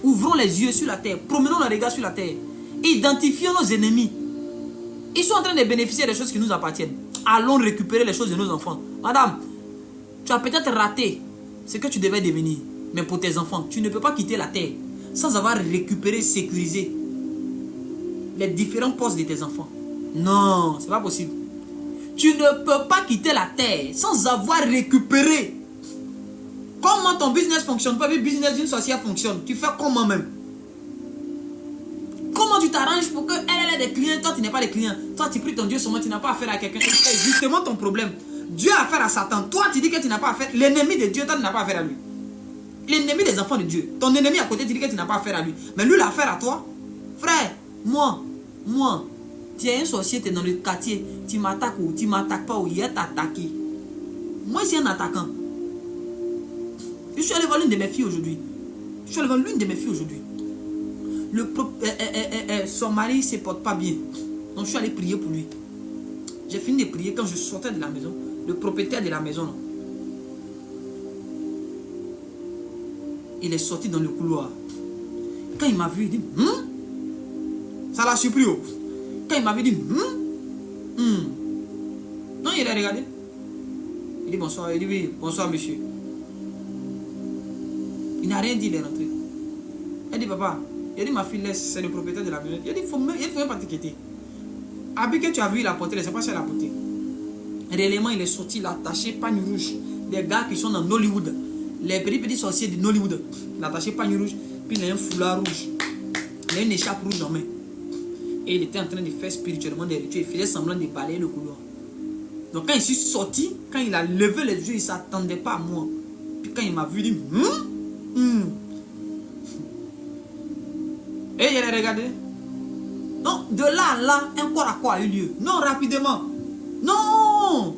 Ouvrons les yeux sur la terre. Promenons le regard sur la terre. Identifions nos ennemis. Ils sont en train de bénéficier des choses qui nous appartiennent. Allons récupérer les choses de nos enfants. Madame, tu as peut-être raté ce que tu devais devenir. Mais pour tes enfants, tu ne peux pas quitter la terre sans avoir récupéré, sécurisé les différents postes de tes enfants. Non, c'est pas possible. Tu ne peux pas quitter la terre sans avoir récupéré. Comment ton business fonctionne pas, le business d'une sorcière fonctionne. Tu fais comment même? Comment tu t'arranges pour qu'elle ait des clients, toi tu n'es pas des clients. Toi tu pries ton Dieu seulement, tu n'as pas affaire à quelqu'un. C'est justement ton problème. Dieu a affaire à Satan. Toi tu dis que tu n'as pas affaire. L'ennemi de Dieu, toi tu n'as pas affaire à lui. L'ennemi des enfants de Dieu. Ton ennemi à côté, tu dis que tu n'as pas affaire à lui. Mais lui, il a affaire à toi. Frère, moi, tu es un sorcier, tu es dans le quartier. Tu m'attaques ou tu m'attaques pas ou il est attaqué. Moi, c'est un attaquant. Je suis allé voir l'une de mes filles aujourd'hui. Son mari ne se porte pas bien. Donc, je suis allé prier pour lui. J'ai fini de prier quand je sortais de la maison. Le propriétaire de la maison, là, il est sorti dans le couloir. Quand il m'a vu, il dit ça l'a surpris. Quand il m'avait dit non, il a regardé. Il dit bonsoir. Il dit oui, bonsoir monsieur. Il n'a rien dit, il est rentré. Il dit papa, il dit ma fille laisse, c'est le propriétaire de la maison. Il dit il faut même pas t'inquiéter. Abi que tu as vu, il a porté, c'est pas si elle a porté. Réellement, il est sorti, il a attaché pagne rouge. Des gars qui sont dans Hollywood. Les petits sorciers de Hollywood. Il a attaché pagne rouge, puis il a un foulard rouge. Il a une écharpe rouge en main. Et il était en train de faire spirituellement des rituels. Il faisait semblant de balayer le couloir. Donc quand il suis sorti, quand il a levé les yeux, il ne s'attendait pas à moi. Puis quand il m'a vu, il dit Et il a regardé. Non, de là à là, un corps à corps a eu lieu. Non, rapidement. Non,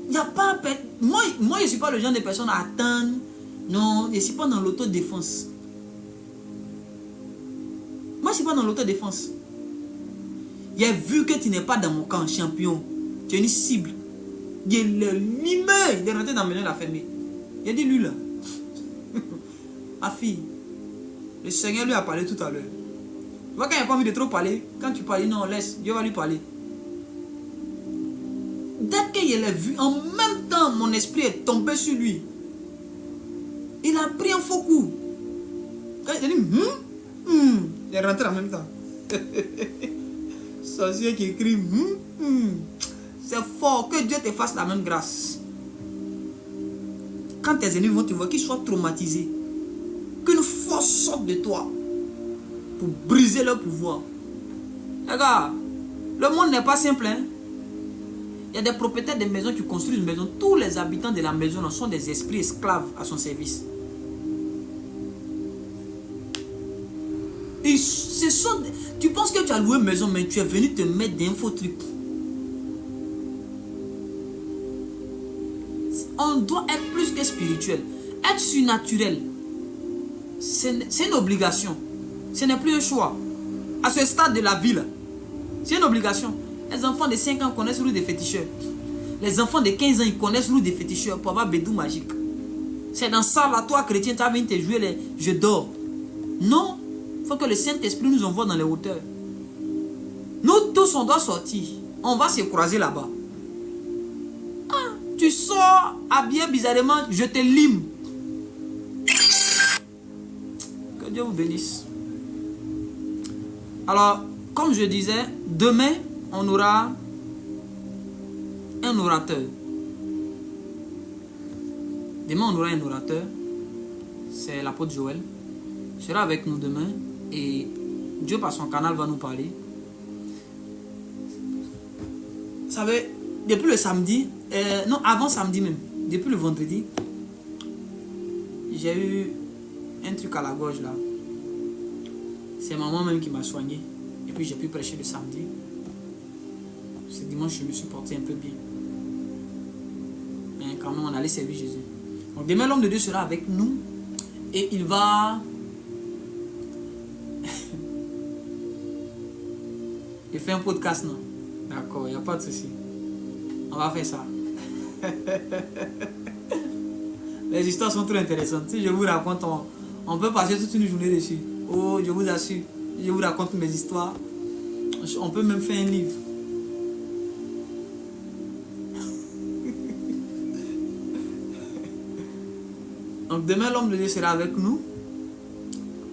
il n'y a pas... Moi, je ne suis pas le genre de personne à attendre. Non, je ne suis pas dans l'autodéfense. Moi, je ne suis pas dans l'autodéfense. J'ai vu que tu n'es pas dans mon camp, champion. Tu es une cible. Il est limé. Il est rentré dans la maison, il a fermé. Il a dit, lui là. Ma fille, le Seigneur lui a parlé tout à l'heure. Tu vois, quand il n'a pas envie de trop parler, quand tu parles, non, laisse, Dieu va lui parler. Dès qu'il l'a vu, en même temps, mon esprit est tombé sur lui. Il a pris un faux coup. Quand il a dit, il est rentré en même temps. Sorcier qui écrit, c'est fort, que Dieu te fasse la même grâce. Quand tes ennemis vont te voir, qu'ils soient traumatisés. Qu'une force sorte de toi pour briser leur pouvoir. Regarde, le monde n'est pas simple, hein. Il y a des propriétaires de maisons qui construisent une maison. Tous les habitants de la maison sont des esprits esclaves à son service. Et ce sont... Tu penses que tu as loué une maison, mais tu es venu te mettre des faux trucs. On doit être plus que spirituel. Être surnaturel, c'est une obligation. Ce n'est plus un choix. À ce stade de la vie, c'est une obligation. Les enfants de 5 ans connaissent l'eau des féticheurs. Les enfants de 15 ans, ils connaissent l'eau des féticheurs pour avoir bédou magique. C'est dans ça, là, toi, chrétien, tu as envie de te jouer les je dors. Non, il faut que le Saint-Esprit nous envoie dans les hauteurs. Nous tous, on doit sortir. On va se croiser là-bas. Ah, tu sors habillé bizarrement, je te lime. Que Dieu vous bénisse. Alors, comme je disais, demain, on aura un orateur. Demain, on aura un orateur. C'est l'apôtre Joël. Il sera avec nous demain. Et Dieu, par son canal, va nous parler. Vous savez, depuis le samedi, non, avant samedi même, depuis le vendredi, j'ai eu un truc à la gorge là. C'est maman même qui m'a soigné. Et puis j'ai pu prêcher le samedi. Ce dimanche, je me suis porté un peu bien. Mais quand même, on allait servir Jésus. Donc demain, l'homme de Dieu sera avec nous. Et il va... il fait un podcast, non? D'accord, il n'y a pas de souci. On va faire ça. Les histoires sont trop intéressantes. Si je vous raconte, on peut passer toute une journée dessus. Oh, je vous assure. Je vous raconte mes histoires. On peut même faire un livre. Donc demain, l'homme de Dieu sera avec nous.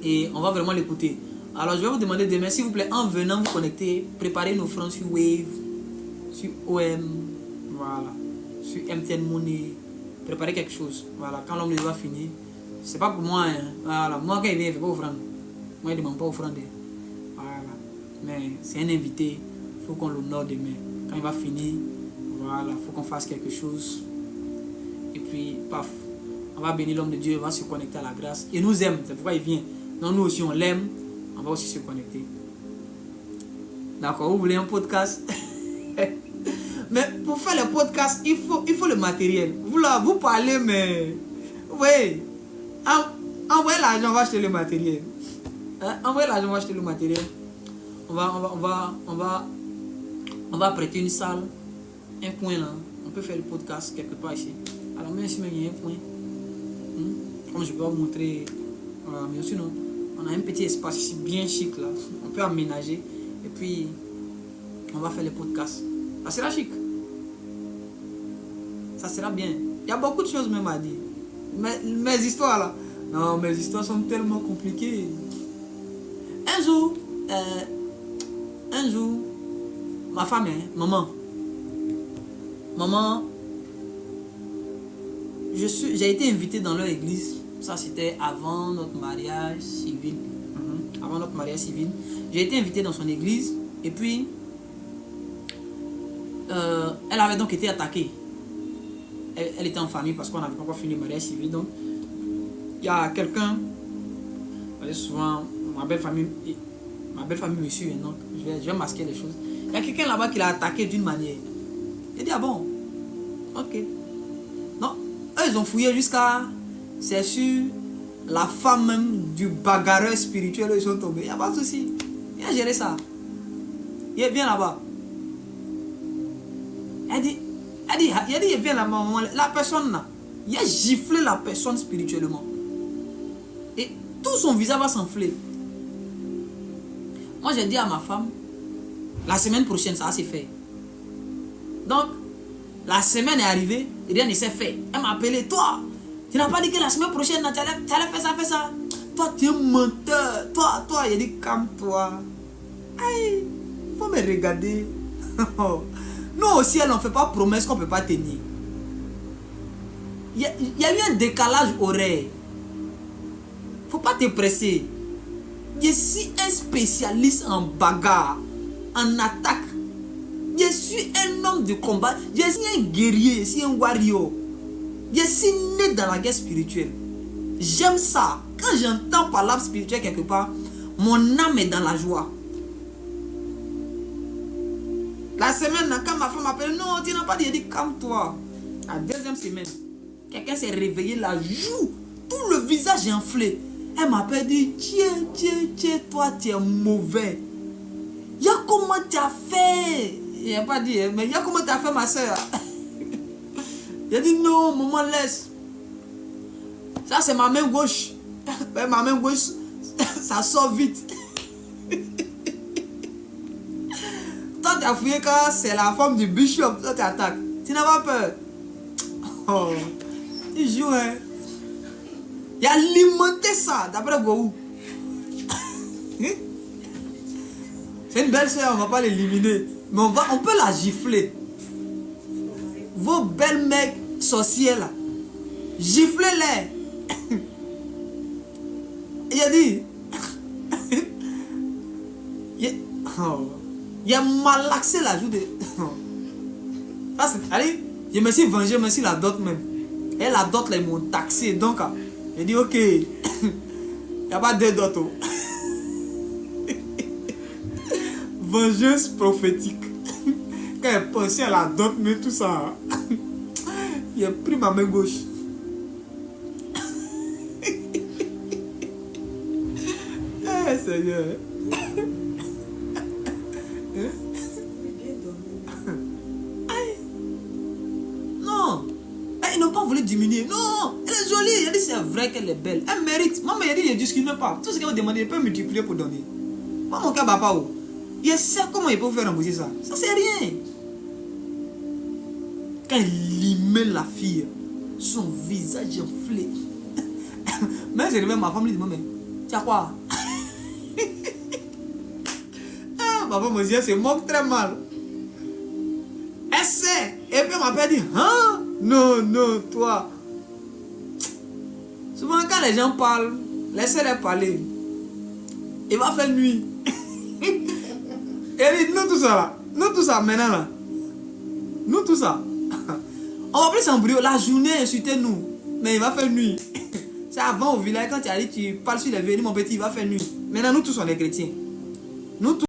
Et on va vraiment l'écouter. Alors je vais vous demander demain, s'il vous plaît, en venant vous connecter, préparez nos francs sur Wave, sur OM, voilà, sur MTN Money. Préparez quelque chose. Voilà, quand l'homme de Dieu va finir, c'est pas pour moi, hein. Voilà, moi quand il vient, il ne fait pas offrande. Moi, il ne demande pas offrande. Voilà, mais c'est un invité, il faut qu'on l'honore demain. Quand il va finir, voilà, il faut qu'on fasse quelque chose. Et puis, paf, on va bénir l'homme de Dieu, il va se connecter à la grâce. Il nous aime, c'est pourquoi il vient. Donc nous aussi, on l'aime, on va aussi se connecter. D'accord, vous voulez un podcast? Mais pour faire le podcast, il faut le matériel. Vous là, vous parlez, mais... Vous voyez, envoyez l'argent, on va acheter le matériel. Hein? Envoyez l'argent, on va acheter le matériel. On va prêter une salle, un coin là. On peut faire le podcast quelque part ici. Alors même si il y a un coin, comme je peux vous montrer, voilà, mais sinon, on a un petit espace ici bien chic là. On peut aménager et puis on va faire le podcast. Ça sera chic. Ça sera bien. Il y a beaucoup de choses même à dire. Mes histoires là. Non, mes histoires sont tellement compliquées. Un jour, ma femme, maman, j'ai été invité dans leur église. Ça c'était avant notre mariage civil. Avant notre mariage civil. J'ai été invité dans son église. Et puis, elle avait donc été attaquée. Elle était en famille parce qu'on n'avait pas encore fini le mariage civil. Donc, il y a quelqu'un, souvent, ma belle famille me suit, donc je vais masquer les choses. Il y a quelqu'un là-bas qui l'a attaqué d'une manière. J'ai dit, ah bon, ok. Non, eux ils ont fouillé jusqu'à, c'est sûr, la femme même du bagarreur spirituel, ils sont tombés. Il n'y a pas de souci. Il a géré ça. Il vient là-bas. Il dit, il vient là-bas. La personne là, il a giflé la personne spirituellement. Et tout son visage va s'enfler. Moi, j'ai dit à ma femme, la semaine prochaine, ça va se faire. Donc, la semaine est arrivée, et rien ne s'est fait. Elle m'a appelé, toi, tu n'as pas dit que la semaine prochaine, tu allais faire ça. Toi, tu es un menteur. Toi, il a dit, calme-toi. Aïe, il faut me regarder. Nous aussi, elle n'en fait pas promesse qu'on ne peut pas tenir. Il y a eu un décalage horaire. Il ne faut pas te presser. Je suis un spécialiste en bagarre, en attaque. Je suis un homme de combat. Je suis un guerrier, je suis un warrior. Je suis né dans la guerre spirituelle. J'aime ça. Quand j'entends parler spirituel quelque part, mon âme est dans la joie. La semaine, quand ma femme m'appelle, non, tu n'as pas dit, elle dit, calme-toi. La deuxième semaine, quelqu'un s'est réveillé, la joue, tout le visage est enflé. Elle m'appelle, dit, tiens, toi, tu es mauvais. Y'a comment tu as fait? Il n'a pas dit, mais il y a comment tu as fait ma soeur. Il a dit non, maman laisse. Ça c'est ma main gauche. Mais ma main gauche, ça sort vite. Toi tu as fouillé quand c'est la forme du bishop, toi tu attaques. Tu n'as pas peur. Oh, tu joues hein. Il a alimenté ça, d'après Gohou. C'est une belle soeur, on ne va pas l'éliminer. Mais on peut la gifler. Vos belles mecs sorcières là. Giflez-les. Il a dit. Il a malaxé la joue de. Allez, je me suis vengé, merci la dot même. Et la dot là, ils m'ont taxé. Donc, j'ai dit ok. Il n'y a pas de dot. Vengeance prophétique. Quand elle pensait à la dot, mais tout ça. Il a pris ma main gauche. Eh Seigneur. Non. Ils n'ont pas voulu diminuer. Non. Elle est jolie. Il a dit c'est vrai qu'elle est belle. Elle mérite. Maman il a dit je ne discute même pas. Tout ce qu'elle vous demande, elle peut multiplier pour donner. Moi mon cas va pas où. Il sait comment il peut faire rembourser ça. Ça c'est rien. Quand il limait la fille, son visage enflé. Mais j'ai réveillé ma femme, lui dit, mais tu as quoi? Ma femme me dit, c'est moque très mal. Elle sait. Et puis elle m'a dit, hein? Non, non, toi. Souvent quand les gens parlent, laissez-les parler. Il va faire nuit. Et dit, nous tout ça là. Nous tout ça maintenant là. Nous tout ça. On va plus s'embrouiller. La journée, insultez-nous. Mais il va faire nuit. C'est avant au village, quand tu as dit, tu parles sur les vénus, mon petit, il va faire nuit. Maintenant, nous tous, on est chrétiens. Nous tous.